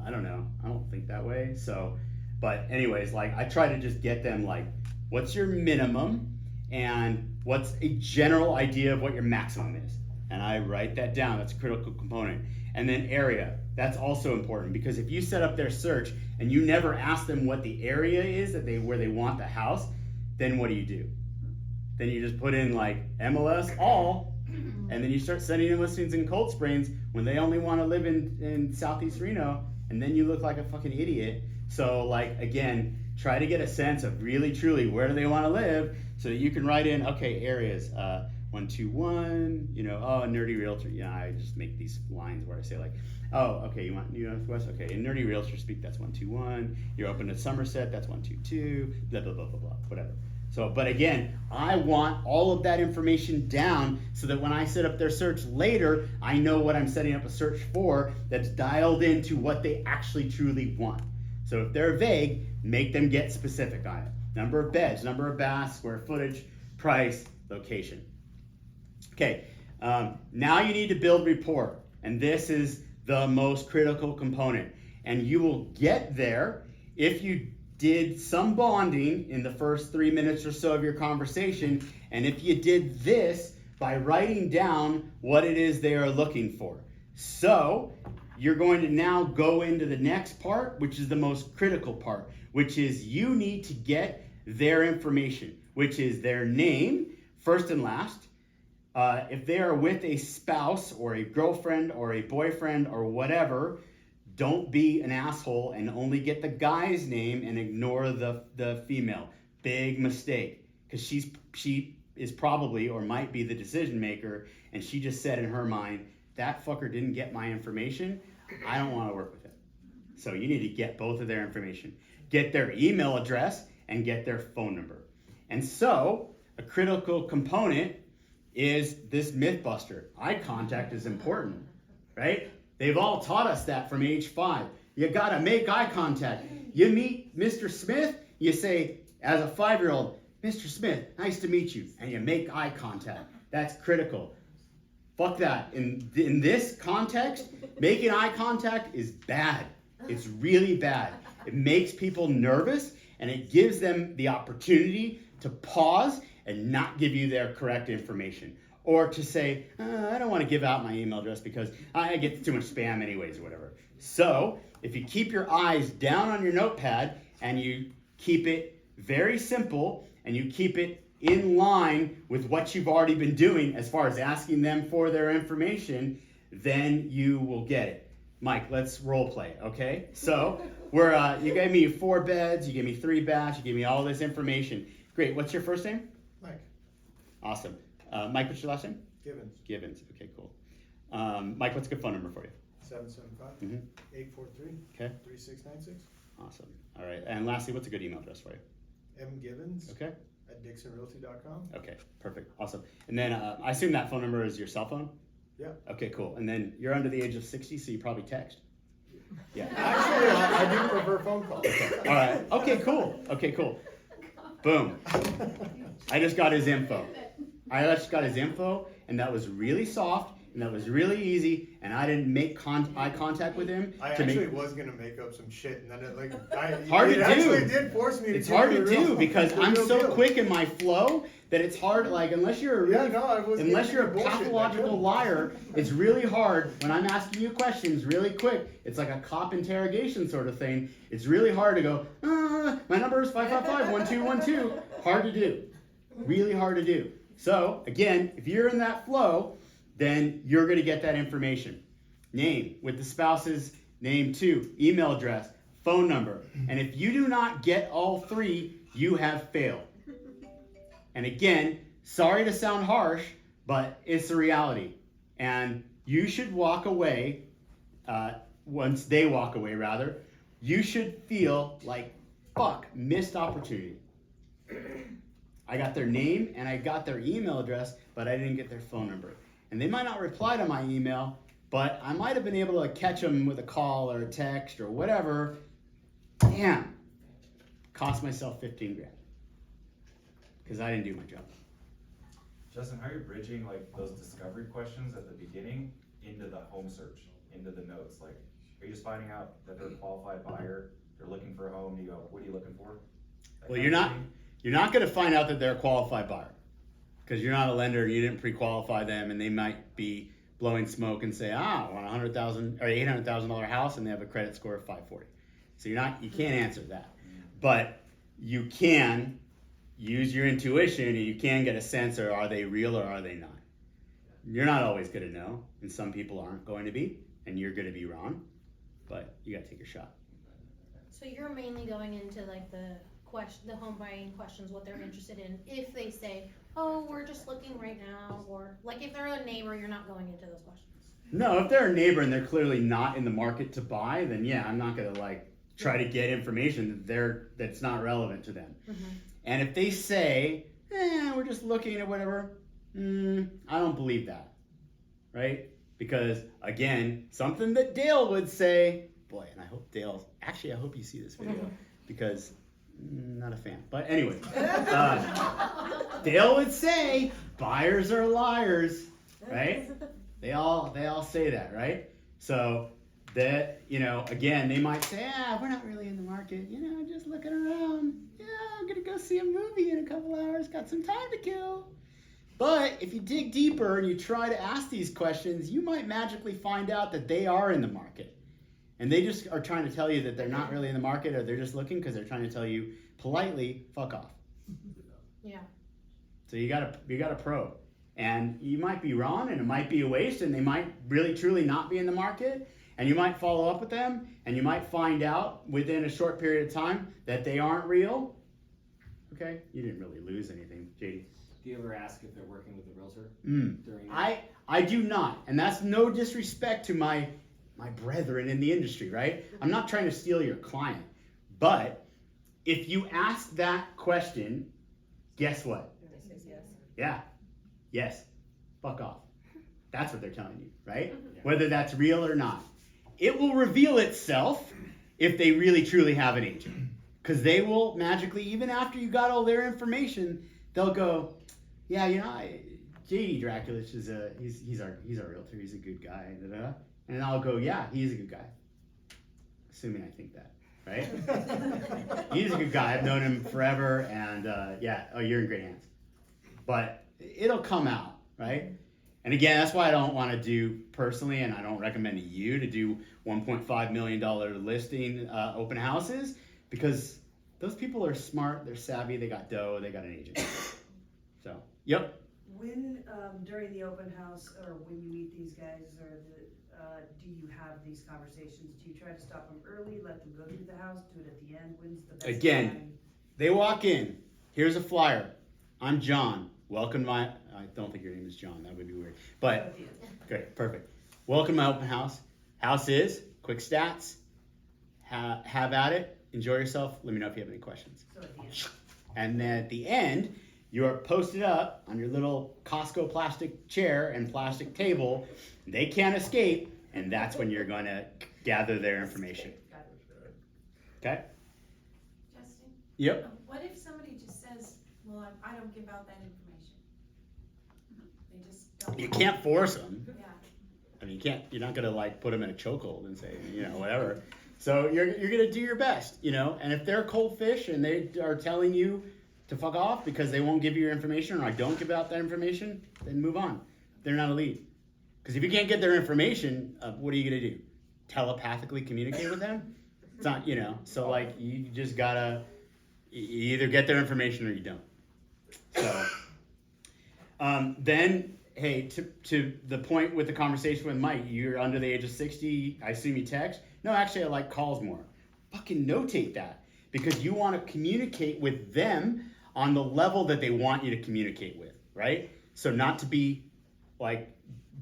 I don't know, I don't think that way. So, but anyways, like I try to just get them like, what's your minimum and what's a general idea of what your maximum is? And I write that down. That's a critical component. And then area, that's also important, because if you set up their search and you never ask them what the area is where they want the house, then what do? Then you just put in like MLS all, and then you start sending them listings in Cold Springs when they only want to live in Southeast Reno, and then you look like a fucking idiot. So like, again, try to get a sense of really truly where do they want to live, so that you can write in, okay, areas, 121, Nerdy Realtor. I just make these lines where I say like, oh, okay, you want New Northwest? Okay, in Nerdy Realtor speak, that's 121. You're open to Somerset, that's 122, blah, blah, blah, blah, blah, whatever. So, but again, I want all of that information down so that when I set up their search later, I know what I'm setting up a search for that's dialed into what they actually truly want. So if they're vague, make them get specific on it. Number of beds, number of baths, square footage, price, location. Okay, now you need to build rapport, and this is the most critical component. And you will get there if you did some bonding in the first 3 minutes or so of your conversation, and if you did this by writing down what it is they are looking for. So you're going to now go into the next part, which is the most critical part, which is you need to get their information, which is their name, first and last. If they are with a spouse or a girlfriend or a boyfriend or whatever, don't be an asshole and only get the guy's name and ignore the female. Big mistake, because she is probably or might be the decision maker, and she just said in her mind, that fucker didn't get my information, I don't want to work with him. So you need to get both of their information. Get their email address and get their phone number. And so a critical component is this myth buster. Eye contact is important, right? They've all taught us that from age 5. You gotta make eye contact. You meet Mr. Smith, you say, as a 5-year-old, Mr. Smith, nice to meet you, and you make eye contact. That's critical. Fuck that. In this context, making eye contact is bad. It's really bad. It makes people nervous, and it gives them the opportunity to pause and not give you their correct information. Or to say, I don't want to give out my email address because I get too much spam anyways or whatever. So if you keep your eyes down on your notepad and you keep it very simple and you keep it in line with what you've already been doing as far as asking them for their information, then you will get it. Mike, let's role play, okay? So you gave me 4 beds, you gave me 3 baths, you gave me all this information. Great, what's your first name? Mike. Awesome. Mike, what's your last name? Gibbons. Gibbons, okay, cool. Mike, what's a good phone number for you? 775-843-3696. Okay. Awesome. All right, and lastly, what's a good email address for you? mgibbons Okay. @dixonrealty.com. Okay, perfect, awesome. And then I assume that phone number is your cell phone? Yeah. Okay, cool. And then you're under the age of 60, so you probably text. Yeah. Actually, I do prefer phone calls. Okay. All right. Okay, cool. Boom. I just got his info. And that was really soft and that was really easy, and I didn't make eye contact with him. I to actually make, was gonna make up some shit, and then It's hard to do. actually did force me to it's give hard you to the real- do because the I'm real so deal. quick in my flow that it's hard. Like unless you're a Yeah, really, no, I was unless giving you're a you bullshit, I pathological couldn't. liar, it's really hard when I'm asking you questions really quick. It's like a cop interrogation sort of thing. It's really hard to go. My number is 555-1212. Hard to do. Really hard to do. So again, if you're in that flow, then you're going to get that information. Name with the spouse's name too, email address, phone number. And if you do not get all three, you have failed. And again, sorry to sound harsh, but it's the reality. And you should walk away, once they walk away rather, you should feel like, fuck, missed opportunity. I got their name and I got their email address, but I didn't get their phone number. And they might not reply to my email, but I might have been able to catch them with a call or a text or whatever. Damn, cost myself 15 grand because I didn't do my job. Justin, how are you bridging like those discovery questions at the beginning into the home search, into the notes? Like, are you just finding out that they're a qualified buyer, they're looking for a home, you go, what are you looking for? That Well, kind you're of not thing? you're not going to find out that they're a qualified buyer because you're not a lender. You didn't pre-qualify them, and they might be blowing smoke and say, I want $100,000 or $800,000 house, and they have a credit score of 540. So you can't answer that, but you can use your intuition, and you can get a sense of are they real or are they not. You're not always going to know, and some people aren't going to be, and you're going to be wrong, but you got to take your shot. So you're mainly going into like the home buying questions, what they're interested in. If they say, oh, we're just looking right now, or like if they're a neighbor, you're not going into those questions. No, if they're a neighbor and they're clearly not in the market to buy, then yeah, I'm not gonna like try to get information that's not relevant to them. Mm-hmm. And if they say, we're just looking at whatever, I don't believe that, right? Because again, something that Dale would say, boy, and I hope I hope you see this video because not a fan, but anyway, Dale would say, buyers are liars, right? They all say that, right? So that, again, they might say, we're not really in the market, just looking around. Yeah, I'm gonna go see a movie in a couple hours, got some time to kill. But if you dig deeper and you try to ask these questions, you might magically find out that they are in the market. And they just are trying to tell you that they're not really in the market, or they're just looking because they're trying to tell you politely, fuck off. Yeah. So you gotta probe. And you might be wrong, and it might be a waste, and they might really truly not be in the market, and you might follow up with them, and you might find out within a short period of time that they aren't real. Okay, you didn't really lose anything, JD. Do you ever ask if they're working with a realtor? During I do not, and that's no disrespect to my brethren in the industry, right? I'm not trying to steal your client, but if you ask that question, guess what? Yeah. Yes. Fuck off. That's what they're telling you, right? Whether that's real or not. It will reveal itself if they really truly have an agent. Because they will magically, even after you got all their information, they'll go, yeah, JD Draculich he's our realtor, he's a good guy, and I'll go, yeah, he's a good guy. Assuming I think that, right? He's a good guy. I've known him forever, and you're in great hands. But it'll come out, right? And again, that's why I don't want to do personally, and I don't recommend to you to do $1.5 million listing open houses, because those people are smart, they're savvy, they got dough, they got an agent. So, yep. When, during the open house, or when you meet these guys, do you have these conversations? Do you try to stop them early, let them go through the house, do it at the end? When's the best Again, time? they walk in, here's a flyer. I'm John. Welcome I don't think your name is John, that would be weird. But, great, perfect. Welcome to my open house. House is, quick stats, have at it, enjoy yourself, let me know if you have any questions. So at the end. And then at the end, you are posted up on your little Costco plastic chair and plastic table. They can't escape, and that's when you're going to gather their information. Okay? Justin? Yep. What if somebody just says, well, I don't give out that information? They just don't. You can't force them. Yeah. I mean, you're not gonna like put them in a chokehold and say, whatever. So you're gonna do your best, and if they're cold fish and they are telling you to fuck off because they won't give you your information or I don't give out that information, then move on. They're not a lead. Because if you can't get their information, what are you gonna do? Telepathically communicate with them? It's not, so like you just gotta you either get their information or you don't. So then, hey, to the point with the conversation with Mike, you're under the age of 60, I assume you text. No, actually I like calls more. Fucking notate that because you want to communicate with them on the level that they want you to communicate with, right? So not to be like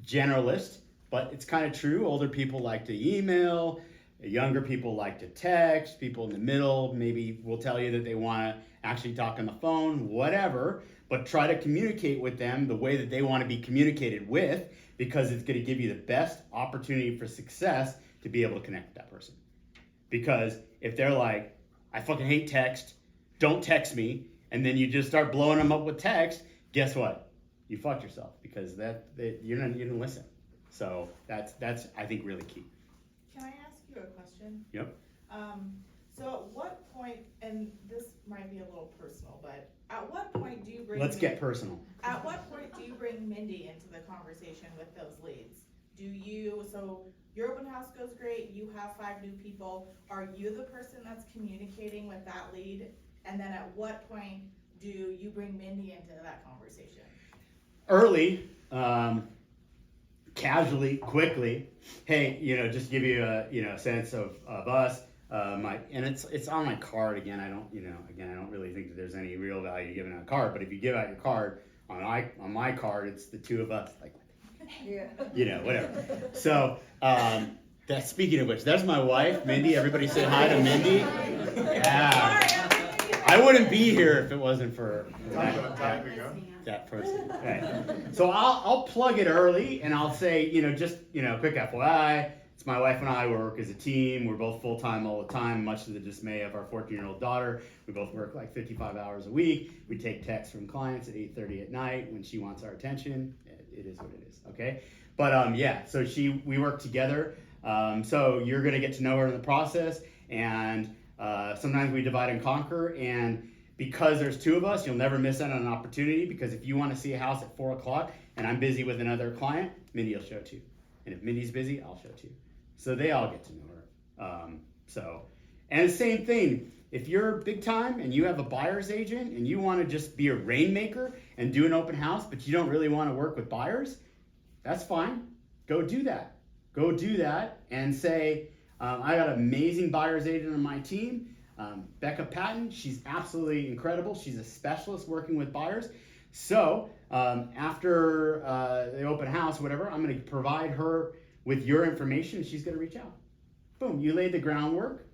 generalist, but it's kind of true. Older people like to email, younger people like to text, people in the middle maybe will tell you that they want to actually talk on the phone, whatever, but try to communicate with them the way that they want to be communicated with because it's going to give you the best opportunity for success to be able to connect with that person. Because if they're like, I fucking hate text, don't text me, and then you just start blowing them up with text, guess what? You fucked yourself because you didn't listen. So that's I think really key. Can I ask you a question? Yep. So at what point, and this might be a little personal, but at what point do you bring Let's get personal. At what point do you bring Mindy into the conversation with those leads? So your open house goes great, you have 5 new people, are you the person that's communicating with that lead? And then at what point do you bring Mindy into that conversation? Early, casually, quickly, hey, just give you a sense of us. And it's on my card again. I don't really think that there's any real value giving out a card. But if you give out your card on my card, it's the two of us, like, whatever. So speaking of which, that's my wife, Mindy. Everybody say hi to Mindy. Yeah. I wouldn't be here if it wasn't for that person. Right. So I'll plug it early and I'll say, quick FYI, it's my wife and I work as a team. We're both full-time all the time, much to the dismay of our 14-year-old daughter. We both work like 55 hours a week. We take texts from clients at 8:30 at night when she wants our attention. It is what it is, okay? But so we work together. So you're gonna get to know her in the process, and sometimes we divide and conquer, and because there's 2 of us, you'll never miss out on an opportunity, because if you want to see a house at 4 o'clock and I'm busy with another client, Mindy will show too. And if Mindy's busy, I'll show too. So they all get to know her. And the same thing, if you're big time and you have a buyer's agent and you want to just be a rainmaker and do an open house, but you don't really want to work with buyers, that's fine. Go do that. Go do that and say, I got an amazing buyer's agent on my team, Becca Patton. She's absolutely incredible. She's a specialist working with buyers. So after the open house, whatever, I'm going to provide her with your information. She's going to reach out. Boom, you laid the groundwork.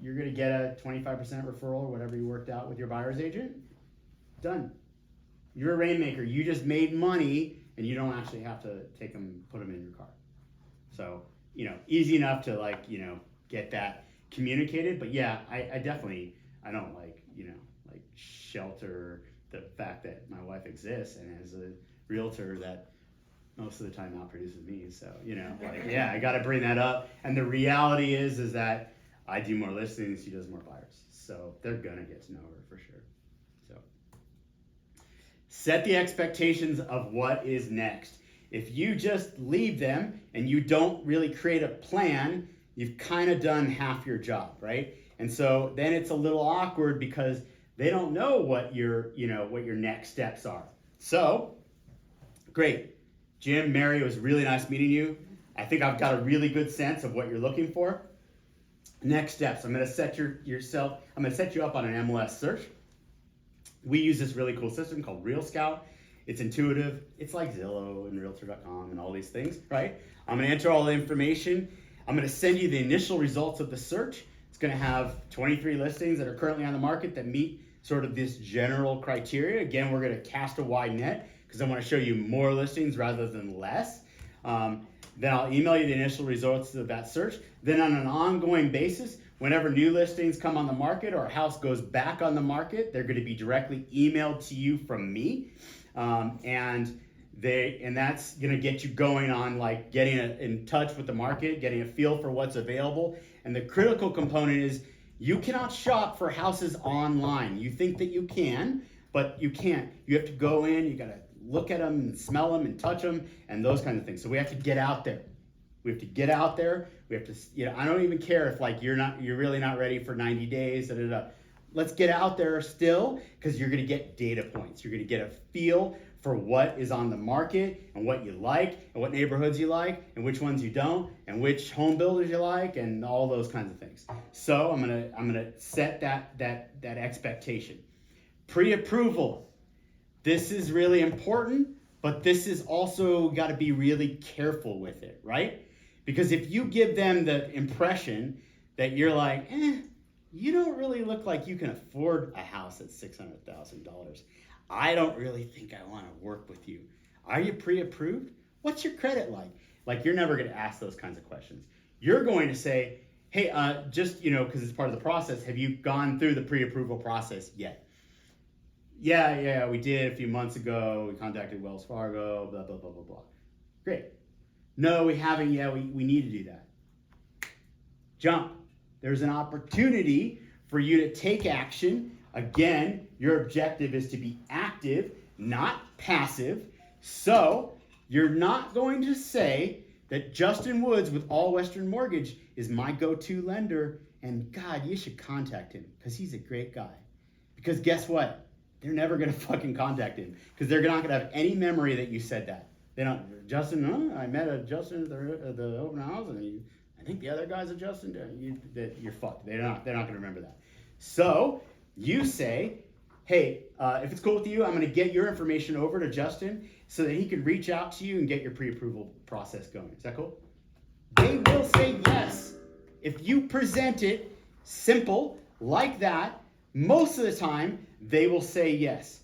You're going to get a 25% referral or whatever you worked out with your buyer's agent. Done. You're a rainmaker. You just made money and you don't actually have to put them in your car. So, easy enough to get that communicated. But yeah, I definitely, I don't shelter the fact that my wife exists and as a realtor that most of the time outproduces me. So, I got to bring that up. And the reality is that I do more listings, she does more buyers. So they're going to get to know her for sure. So set the expectations of what is next. If you just leave them and you don't really create a plan, you've kind of done half your job, right? And so then it's a little awkward because they don't know what your next steps are. So, great. Jim, Mary, it was really nice meeting you. I think I've got a really good sense of what you're looking for. Next steps, I'm going to set you up on an MLS search. We use this really cool system called Real Scout. It's intuitive. It's like Zillow and Realtor.com and all these things, right? I'm going to enter all the information. I'm going to send you the initial results of the search. It's going to have 23 listings that are currently on the market that meet sort of this general criteria. Again, we're going to cast a wide net because I want to show you more listings rather than less. Then I'll email you the initial results of that search. Then on an ongoing basis, whenever new listings come on the market or a house goes back on the market, they're going to be directly emailed to you from me. And And that's gonna get you going on like getting in touch with the market, getting a feel for what's available. And the critical component is you cannot shop for houses online. You think that you can, but you can't. You have to go in, you gotta look at them and smell them and touch them and those kinds of things. So we have to get out there. We have to get out there. We have to, I don't even care if like you're really not ready for 90 days, Let's get out there still, because you're gonna get data points. You're gonna get a feel for what is on the market and what you like and what neighborhoods you like and which ones you don't and which home builders you like and all those kinds of things. So I'm gonna set that expectation. Pre-approval. This is really important, but this is also got to be really careful with it, right? Because if you give them the impression that you're like, you don't really look like you can afford a house at $600,000. I don't really think I want to work with you. Are you pre-approved? What's your credit like? Like, you're never going to ask those kinds of questions. You're going to say, hey, just, because it's part of the process, have you gone through the pre-approval process yet? Yeah, we did a few months ago. We contacted Wells Fargo, blah, blah, blah, blah, blah. Great. No, we haven't yet. We need to do that. Jump. There's an opportunity for you to take action. Again, your objective is to be active, not passive. So you're not going to say that Justin Woods with All Western Mortgage is my go-to lender, and God, you should contact him because he's a great guy. Because guess what? They're never going to fucking contact him because they're not going to have any memory that you said that. They don't, Justin, I met a Justin at the open house, and I think the other guy's a Justin. You're fucked. They're not going to remember that. So you say, hey, if it's cool with you, I'm going to get your information over to Justin so that he can reach out to you and get your pre-approval process going. Is that cool? They will say yes. If you present it simple like that, most of the time they will say yes.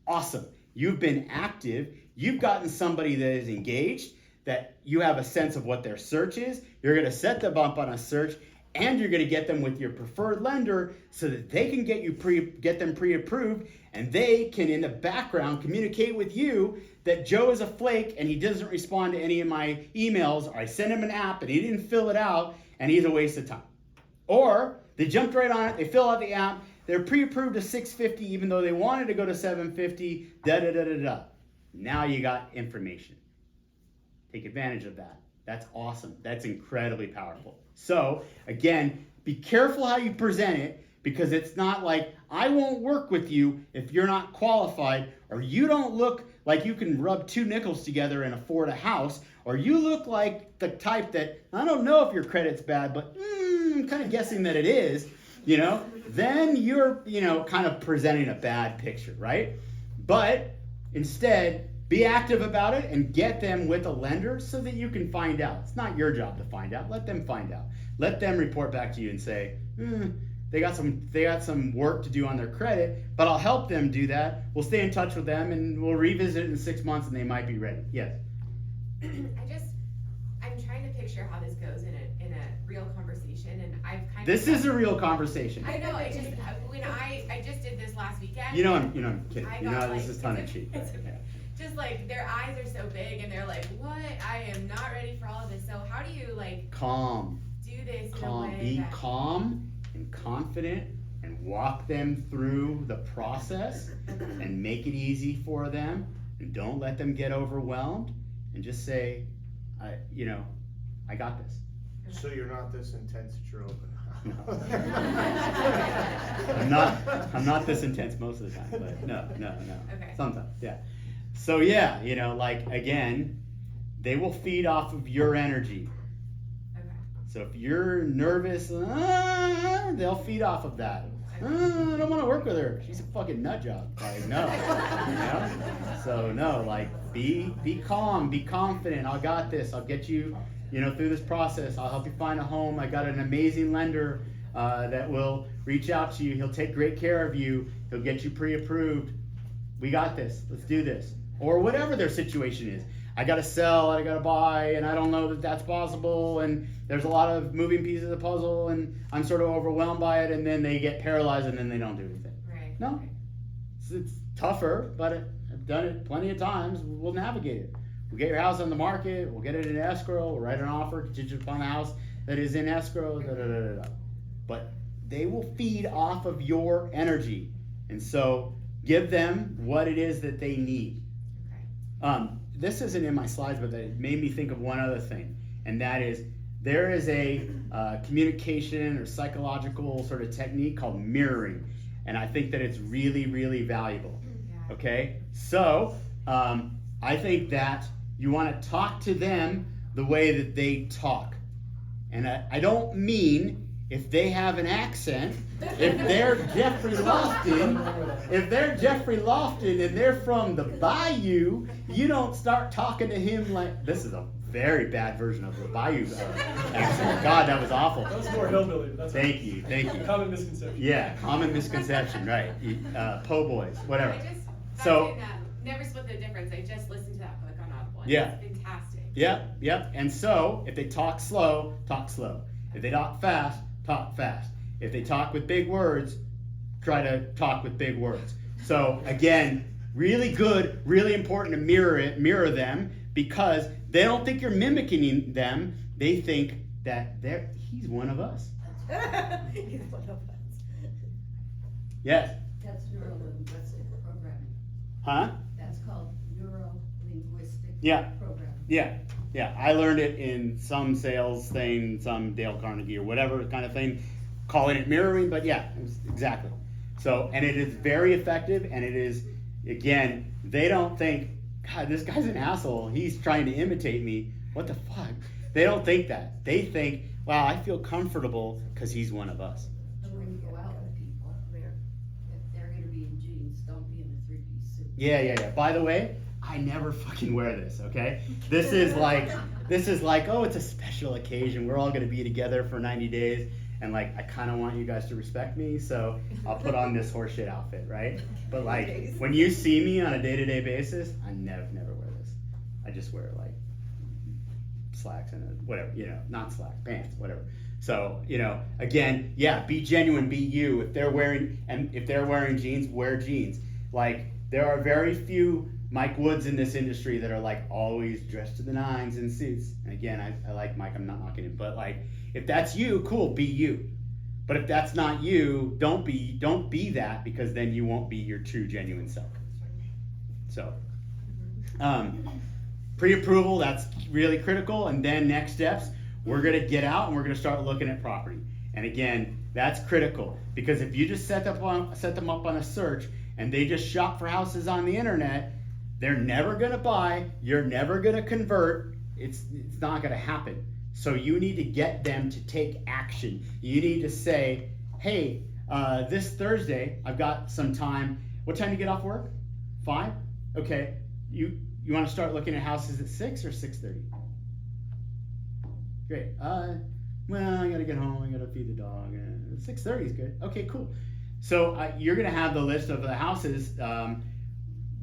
Awesome. You've been active. You've gotten somebody that is engaged, that you have a sense of what their search is. You're going to set the bump on a search, and you're going to get them with your preferred lender so that they can get them pre-approved, and they can, in the background, communicate with you that Joe is a flake and he doesn't respond to any of my emails, or I sent him an app and he didn't fill it out and he's a waste of time. Or they jumped right on it, they fill out the app, they're pre-approved to $650 even though they wanted to go to $750, da-da-da-da-da. Now you got information. Take advantage of that. That's awesome. That's incredibly powerful. So, again, be careful how you present it, because it's not like, I won't work with you if you're not qualified, or you don't look like you can rub two nickels together and afford a house, or you look like the type that, I don't know if your credit's bad, but I'm kind of guessing that it is, then you're, kind of presenting a bad picture, right? But instead, be active about it and get them with a lender so that you can find out. It's not your job to find out. Let them find out. Let them report back to you and say, they got some work to do on their credit, but I'll help them do that. We'll stay in touch with them and we'll revisit it in 6 months and they might be ready. Yes. I'm trying to picture how this goes in a real conversation, and I've kind This is a real conversation. I know, I just did this last weekend. I'm kidding. This is tongue in cheek. Just like their eyes are so big and they're like, what? I am not ready for all of this. So how do you calm, do this in calm, a way be calm and confident and walk them through the process and make it easy for them, and don't let them get overwhelmed, and just say, I got this. So you're not this intense at your open house? I'm not this intense most of the time, but no. Okay. Sometimes, yeah. So yeah, again, they will feed off of your energy. Okay. So if you're nervous, they'll feed off of that. I don't want to work with her. She's a fucking nut job. No. So no, be calm, be confident. I got this. I'll get you, through this process. I'll help you find a home. I got an amazing lender that will reach out to you. He'll take great care of you. He'll get you pre-approved. We got this. Let's do this. Or whatever their situation is. I got to sell, I got to buy, and I don't know that that's possible, and there's a lot of moving pieces of the puzzle, and I'm sort of overwhelmed by it, and then they get paralyzed, and then they don't do anything. Right. No. It's tougher, but I've done it plenty of times. We'll navigate it. We'll get your house on the market. We'll get it in escrow. We'll write an offer contingent upon the house that is in escrow. Da, da, da, da, da. But they will feed off of your energy, and so give them what it is that they need. This isn't in my slides, but it made me think of one other thing, and that is there is a communication or psychological sort of technique called mirroring, and I think that it's really, really valuable. Okay, so I think that you want to talk to them the way that they talk, and I don't mean if they have an accent, if they're Jeffrey Lofton, and they're from the Bayou, you don't start talking to him like, this is a very bad version of the Bayou accent. God, that was awful. That was more hillbilly. That's Thank you. Common misconception. Yeah, common misconception, right. Po' boys, whatever. So, never split the difference. I just listened to that book on Audible. Yeah. It's fantastic. Yep. And so, if they talk slow, talk slow. If they talk fast, talk fast. If they talk with big words, try to talk with big words. So again, really good, really important to mirror them, because they don't think you're mimicking them. They think that he's one of us. He's one of us. Yes. That's neuro-linguistic programming. Huh? That's called neuro-linguistic programming. Yeah, I learned it in some sales thing, some Dale Carnegie or whatever kind of thing, calling it mirroring, but yeah, it was exactly. So, and it is very effective, and it is, again, they don't think, God, this guy's an asshole, he's trying to imitate me, what the fuck? They don't think that. They think, wow, I feel comfortable because he's one of us. And when you go out with people, if they're gonna be in jeans, don't be in a three-piece suit. Yeah. By the way, I never fucking wear this, okay? This is like, oh, it's a special occasion. We're all gonna be together for 90 days. And like, I kind of want you guys to respect me, so I'll put on this horseshit outfit, right? But like, when you see me on a day-to-day basis, I never wear this. I just wear like slacks and whatever, not slacks, pants, whatever. So, again, yeah, be genuine, be you. If they're wearing jeans, wear jeans. Like, there are very few Mike Woods in this industry that are like always dressed to the nines in suits. And again, I like Mike, I'm not knocking him, but like, if that's you, cool, be you. But if that's not you, don't be that, because then you won't be your true, genuine self. So, pre-approval, that's really critical. And then next steps, we're gonna get out and we're gonna start looking at property. And again, that's critical, because if you just set them up on a search and they just shop for houses on the internet, they're never gonna buy, you're never gonna convert, it's not gonna happen. So you need to get them to take action. You need to say, hey, this Thursday, I've got some time. What time do you get off work? 5? Okay, you wanna start looking at houses at 6 or 6:30? Great, well, I gotta get home, I gotta feed the dog. 6:30 is good, okay, cool. So you're gonna have the list of the houses.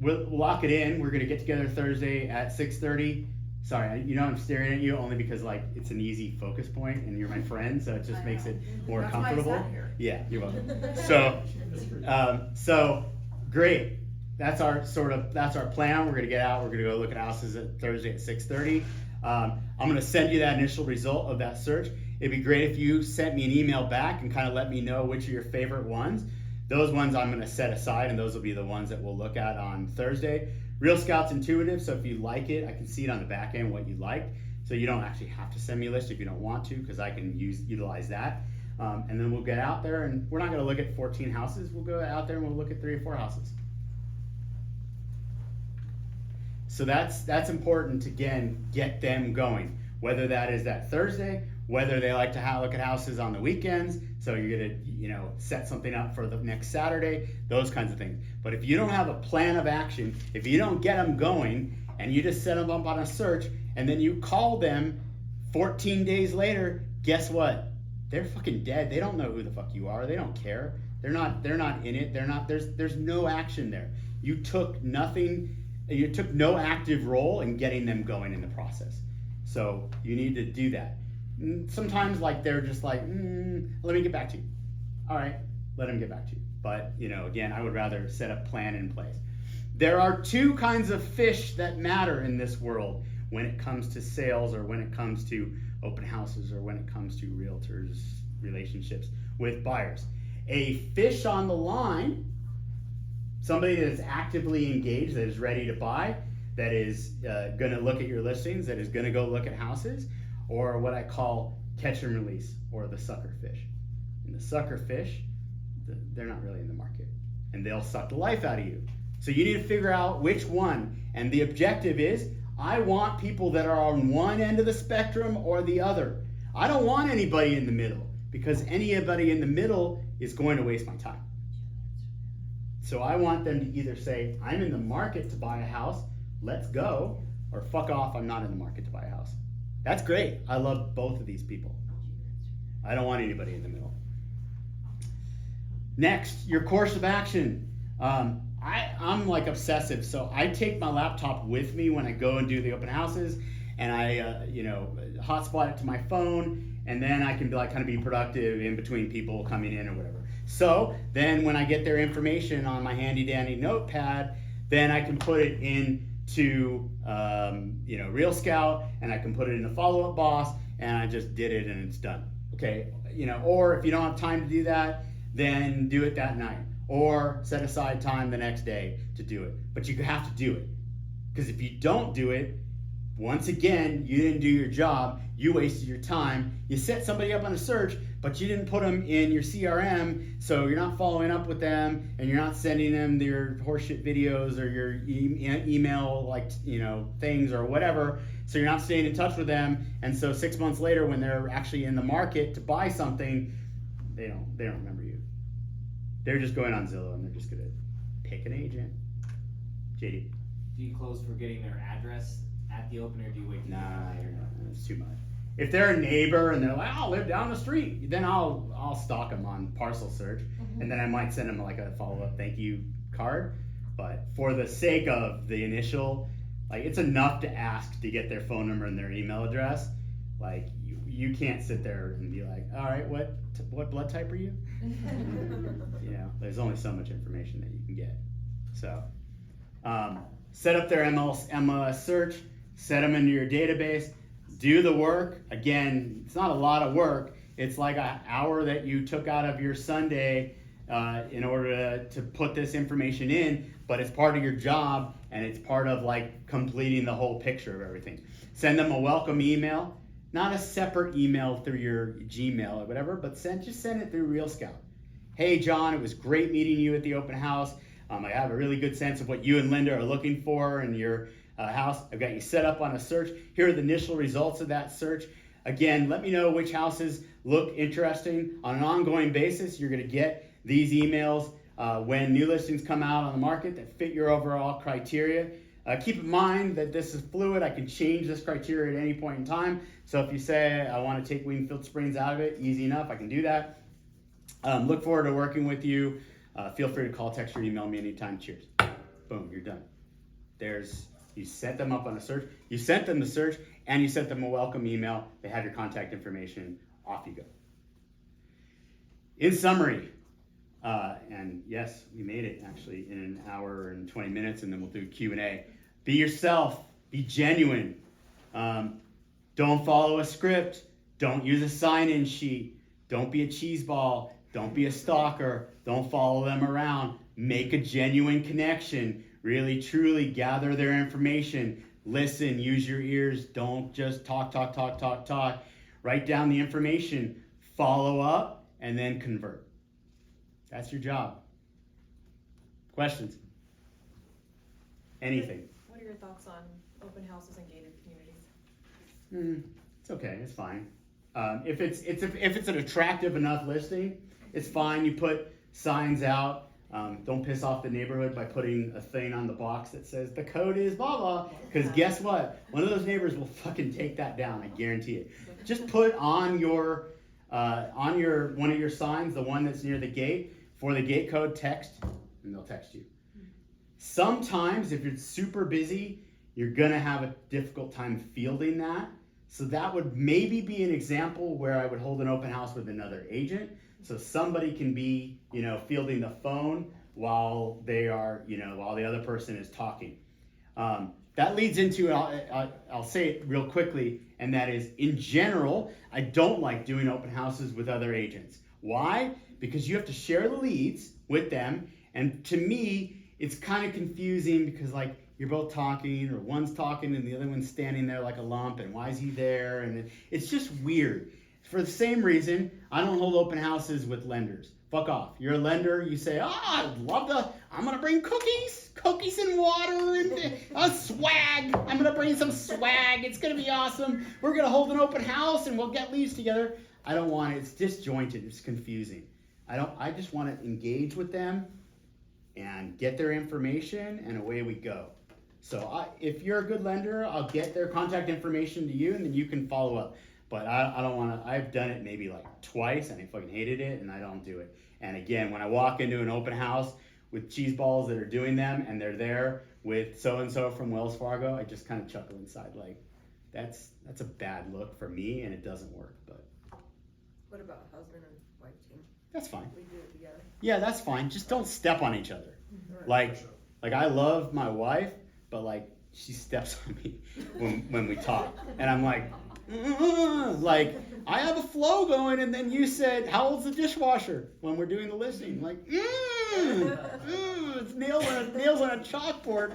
We'll lock it in. We're gonna get together Thursday at 6:30. Sorry, I'm staring at you only because like it's an easy focus point and you're my friend, so it just makes it more comfortable. Yeah, you're welcome. So great. That's our plan. We're gonna get out. We're gonna go look at houses at Thursday at 6:30. I'm gonna send you that initial result of that search. It'd be great if you sent me an email back and kind of let me know which are your favorite ones. Those ones I'm gonna set aside, and those will be the ones that we'll look at on Thursday. Real Scout's intuitive, so if you like it, I can see it on the back end what you liked. So you don't actually have to send me a list if you don't want to, because I can utilize that. And then we'll get out there, and we're not gonna look at 14 houses. We'll go out there and we'll look at 3 or 4 houses. So that's important to, again, get them going. Whether that is that Thursday, whether they like to look at houses on the weekends, so you're gonna, set something up for the next Saturday, those kinds of things. But if you don't have a plan of action, if you don't get them going, and you just set them up on a search, and then you call them 14 days later, guess what? They're fucking dead. They don't know who the fuck you are. They don't care. They're not in it. There's no action there. You took nothing. You took no active role in getting them going in the process. So you need to do that. Sometimes like they're just like, let me get back to you. All right, let them get back to you. But, you know, again, I would rather set a plan in place. There are two kinds of fish that matter in this world when it comes to sales, or when it comes to open houses, or when it comes to realtors' relationships with buyers. A fish on the line, somebody that is actively engaged, that is ready to buy, that is going to look at your listings, that is going to go look at houses, or what I call catch and release, or the sucker fish. And the sucker fish, they're not really in the market, and they'll suck the life out of you. So you need to figure out which one, and the objective is, I want people that are on one end of the spectrum or the other. I don't want anybody in the middle, because anybody in the middle is going to waste my time. So I want them to either say, I'm in the market to buy a house, let's go, or fuck off, I'm not in the market to buy a house. That's great. I love both of these people. I don't want anybody in the middle. Next, your course of action. I'm like obsessive, so I take my laptop with me when I go and do the open houses, and I hotspot it to my phone, and then I can be kind of be productive in between people coming in or whatever. So then when I get their information on my handy dandy notepad, then I can put it into Real Scout, and I can put it in the follow-up boss, and I just did it and it's done. Okay, or if you don't have time to do that, then do it that night. Or set aside time the next day to do it. But you have to do it. Because if you don't do it, once again, you didn't do your job, you wasted your time, you set somebody up on a search, but you didn't put them in your CRM, so you're not following up with them, and you're not sending them your horseshit videos or your email things or whatever, so you're not staying in touch with them, and so 6 months later when they're actually in the market to buy something, they don't remember you. They're just going on Zillow and they're just gonna pick an agent. JD. Do you close for getting their address at the open, or do you wait? Nah, it's too much. If they're a neighbor and they're like, "I'll live down the street," then I'll stalk them on parcel search, and then I might send them like a follow-up thank you card. But for the sake of the initial, it's enough to ask to get their phone number and their email address. You can't sit there and be like, all right, what blood type are you? There's only so much information that you can get. So set up their MLS search, set them into your database, do the work. Again, it's not a lot of work. It's like an hour that you took out of your Sunday in order to put this information in, but it's part of your job, and it's part of completing the whole picture of everything. Send them a welcome email. Not a separate email through your Gmail or whatever, but just send it through Real Scout. Hey John, it was great meeting you at the open house. I have a really good sense of what you and Linda are looking for in your house. I've got you set up on a search. Here are the initial results of that search. Again, let me know which houses look interesting. On an ongoing basis, you're gonna get these emails when new listings come out on the market that fit your overall criteria. Keep in mind that this is fluid. I can change this criteria at any point in time. So if you say, I want to take Wingfield Springs out of it, easy enough, I can do that. Look forward to working with you. Feel free to call, text, or email me anytime. Cheers. Boom, you're done. You set them up on a search. You sent them the search, and you sent them a welcome email. They have your contact information. Off you go. In summary, and yes, we made it actually in an hour and 20 minutes, and then we'll do Q&A. Be yourself. Be genuine. Don't follow a script. Don't use a sign-in sheet. Don't be a cheeseball. Don't be a stalker. Don't follow them around. Make a genuine connection. Really, truly gather their information. Listen, use your ears. Don't just talk. Write down the information. Follow up, and then convert. That's your job. Questions? Anything? What are your thoughts on open houses and gated communities? It's okay. It's fine. If it's an attractive enough listing, it's fine. You put signs out. Don't piss off the neighborhood by putting a thing on the box that says the code is blah blah. Because guess what? One of those neighbors will fucking take that down. I guarantee it. Just put on one of your signs, the one that's near the gate, for the gate code, text, and they'll text you. Sometimes, if you're super busy, you're gonna have a difficult time fielding that. So that would maybe be an example where I would hold an open house with another agent. So somebody can be, fielding the phone while they are, while the other person is talking. That leads into, I'll say it real quickly, and that is, in general, I don't like doing open houses with other agents. Why? Because you have to share the leads with them, and to me, it's kind of confusing because like you're both talking, or one's talking and the other one's standing there like a lump, and why is he there? And it's just weird. For the same reason, I don't hold open houses with lenders. Fuck off. You're a lender, you say, I'm gonna bring cookies and water and a swag. I'm gonna bring some swag. It's gonna be awesome. We're gonna hold an open house and we'll get leads together. I don't want it. It's disjointed. It's confusing. I just want to engage with them and get their information, and away we go. So if you're a good lender, I'll get their contact information to you, and then you can follow up. But I don't want to. I've done it maybe like twice, and I fucking hated it, and I don't do it. And again, when I walk into an open house with cheese balls that are doing them, and they're there with so and so from Wells Fargo, I just kind of chuckle inside, like that's a bad look for me, and it doesn't work. But What about husband and wife team? that's fine. We do it together. Yeah, that's fine. Just don't step on each other. Like I love my wife, but like she steps on me when we talk, and I'm like. Like I have a flow going, and then you said, how old's the dishwasher when we're doing the listing? Like, it's nails on a chalkboard.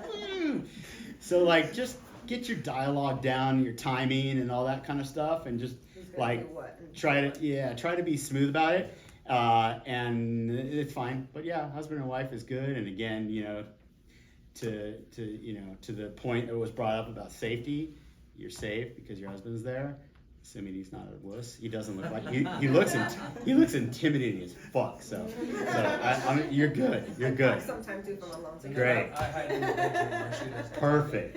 So like, just get your dialogue down, your timing, and all that kind of stuff, and just like try to be smooth about it, and it's fine. But yeah, husband and wife is good, and again, to the point that was brought up about safety. You're safe because your husband's there, assuming he's not a wuss. He doesn't look like he looks intimidating as fuck. So you're good. You're good. Sometimes do from alone. Great. Perfect.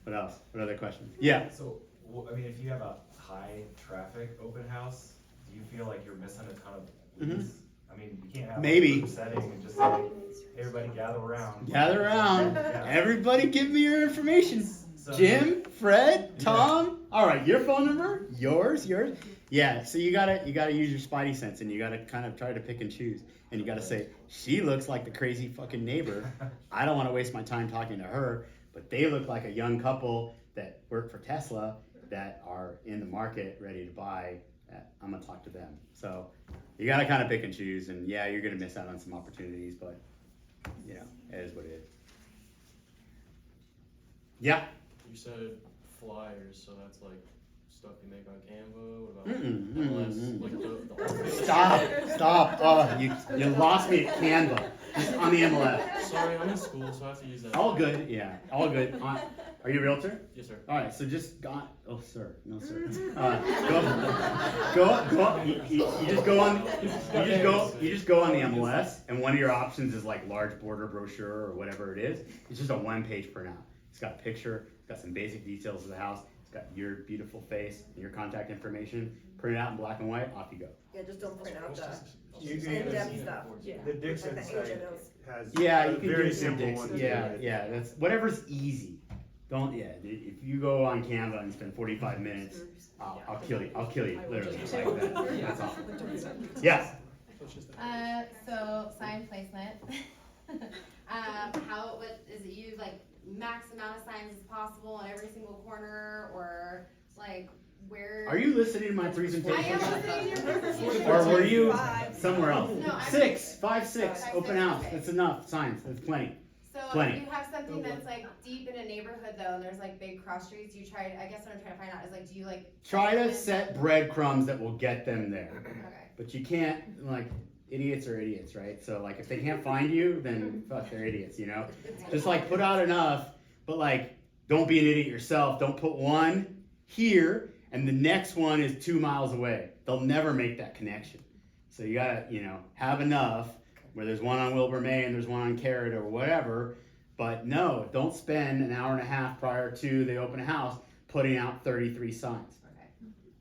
What else? What other questions? Yeah. So, I mean, if you have a high traffic open house, do you feel like you're missing a ton of leads? I mean, you can't have Maybe. a group setting and just say, hey, everybody gather around. Yeah. Everybody give me your information. So, Jim, Fred, Tom. All right, your phone number, yours. Yeah, so you gotta use your spidey sense, and you gotta kind of try to pick and choose. And you gotta say, she looks like the crazy fucking neighbor. I don't want to waste my time talking to her, but they look like a young couple that work for Tesla that are in the market ready to buy. I'm gonna talk to them. So you gotta kind of pick and choose, and yeah, you're gonna miss out on some opportunities, but it is what it is. Yeah. You said flyers, so that's like stuff you make on Canva. What about MLS? Like the Stop. Oh, you lost me at Canva. Just on the MLS. Sorry, I'm in school, so I have to use that. All good, yeah. All good. Are you a realtor? Yes, sir. All right, so just go. Oh, sir. No, sir. Go. You just go on. You just go on the MLS, and one of your options is like large border brochure or whatever it is. It's just a one-page printout. It's got a picture. It's got some basic details of the house. It's got your beautiful face and your contact information. Print it out in black and white. Off you go. Yeah, just don't print out the in-depth stuff. The Dixon Like the site agent knows. has Yeah, a you can very do simple Dixon. one. Yeah. That's whatever's easy. Don't. Yeah. If you go on Canva and spend 45 minutes, I'll kill you. I'll kill you. Literally. Like that's all. Yeah. So sign placement. What is it? You like max amount of signs as possible on every single corner, or like where? Are you listening to my presentation? I am listening to your presentation. Or were you somewhere else? No, I'm- 6, open house. Okay. That's enough signs. That's plenty. So Plenty. if you have something that's like deep in a neighborhood though, and there's like big cross streets, I guess what I'm trying to find out is like, do you like? Try to set breadcrumbs that will get them there. Okay. But you can't, like, idiots are idiots, right? So like if they can't find you, then fuck, they're idiots, Just like put out enough, but like don't be an idiot yourself. Don't put one here and the next one is 2 miles away. They'll never make that connection. So you gotta, have enough where there's one on Wilbur May and there's one on Carrot or whatever. But no, don't spend an hour and a half prior to the open house putting out 33 signs.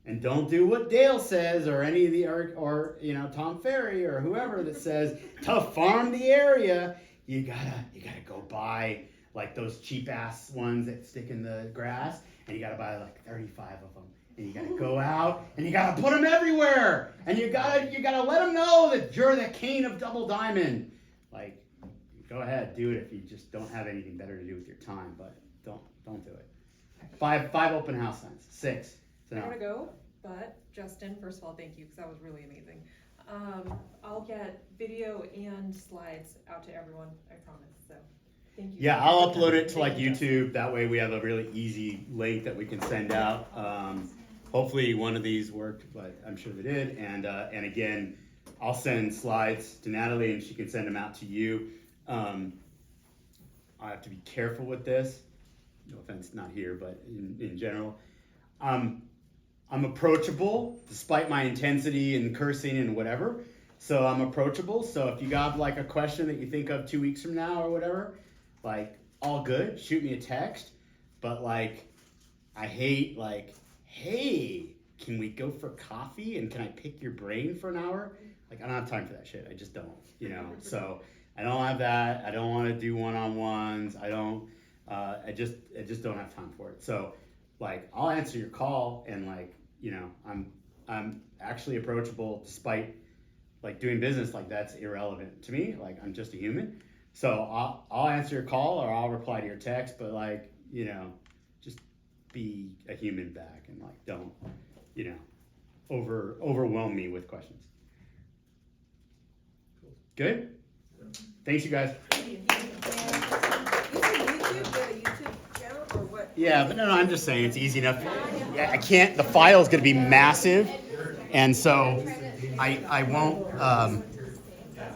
And don't do what Dale says or any of the or Tom Ferry or whoever that says to farm the area. You gotta go buy like those cheap ass ones that stick in the grass, and you gotta buy like 35 of them and you gotta go out, and you gotta put them everywhere, and you gotta let them know that you're the king of Double Diamond. Like, go ahead, do it if you just don't have anything better to do with your time, but don't do it. 5 open house signs, 6. I gotta go, but Justin, first of all, thank you, because that was really amazing. I'll get video and slides out to everyone, I promise, so, thank you. Yeah, I'll upload it to like Thank you, Justin. YouTube. That way we have a really easy link that we can send out. Hopefully one of these worked, but I'm sure they did. And again, I'll send slides to Natalie and she can send them out to you. I have to be careful with this. No offense, not here, but in general. I'm approachable despite my intensity and cursing and whatever. So I'm approachable. So if you got like a question that you think of 2 weeks from now or whatever, like all good, shoot me a text. But like, I hate like, hey, can we go for coffee and can I pick your brain for an hour? Like, I don't have time for that shit. I just don't, you know? So I don't have that. I don't want to do one-on-ones. I just don't have time for it. So like, I'll answer your call and like, you know, I'm actually approachable despite like doing business like that's irrelevant to me. Like, I'm just a human. So I'll answer your call or I'll reply to your text, but like, you know, just be a human back and like, don't, you know, overwhelm me with questions. Good? Thanks, you guys. Yeah, but no, I'm just saying it's easy enough. Yeah, I can't, the file's gonna be massive, and so I won't,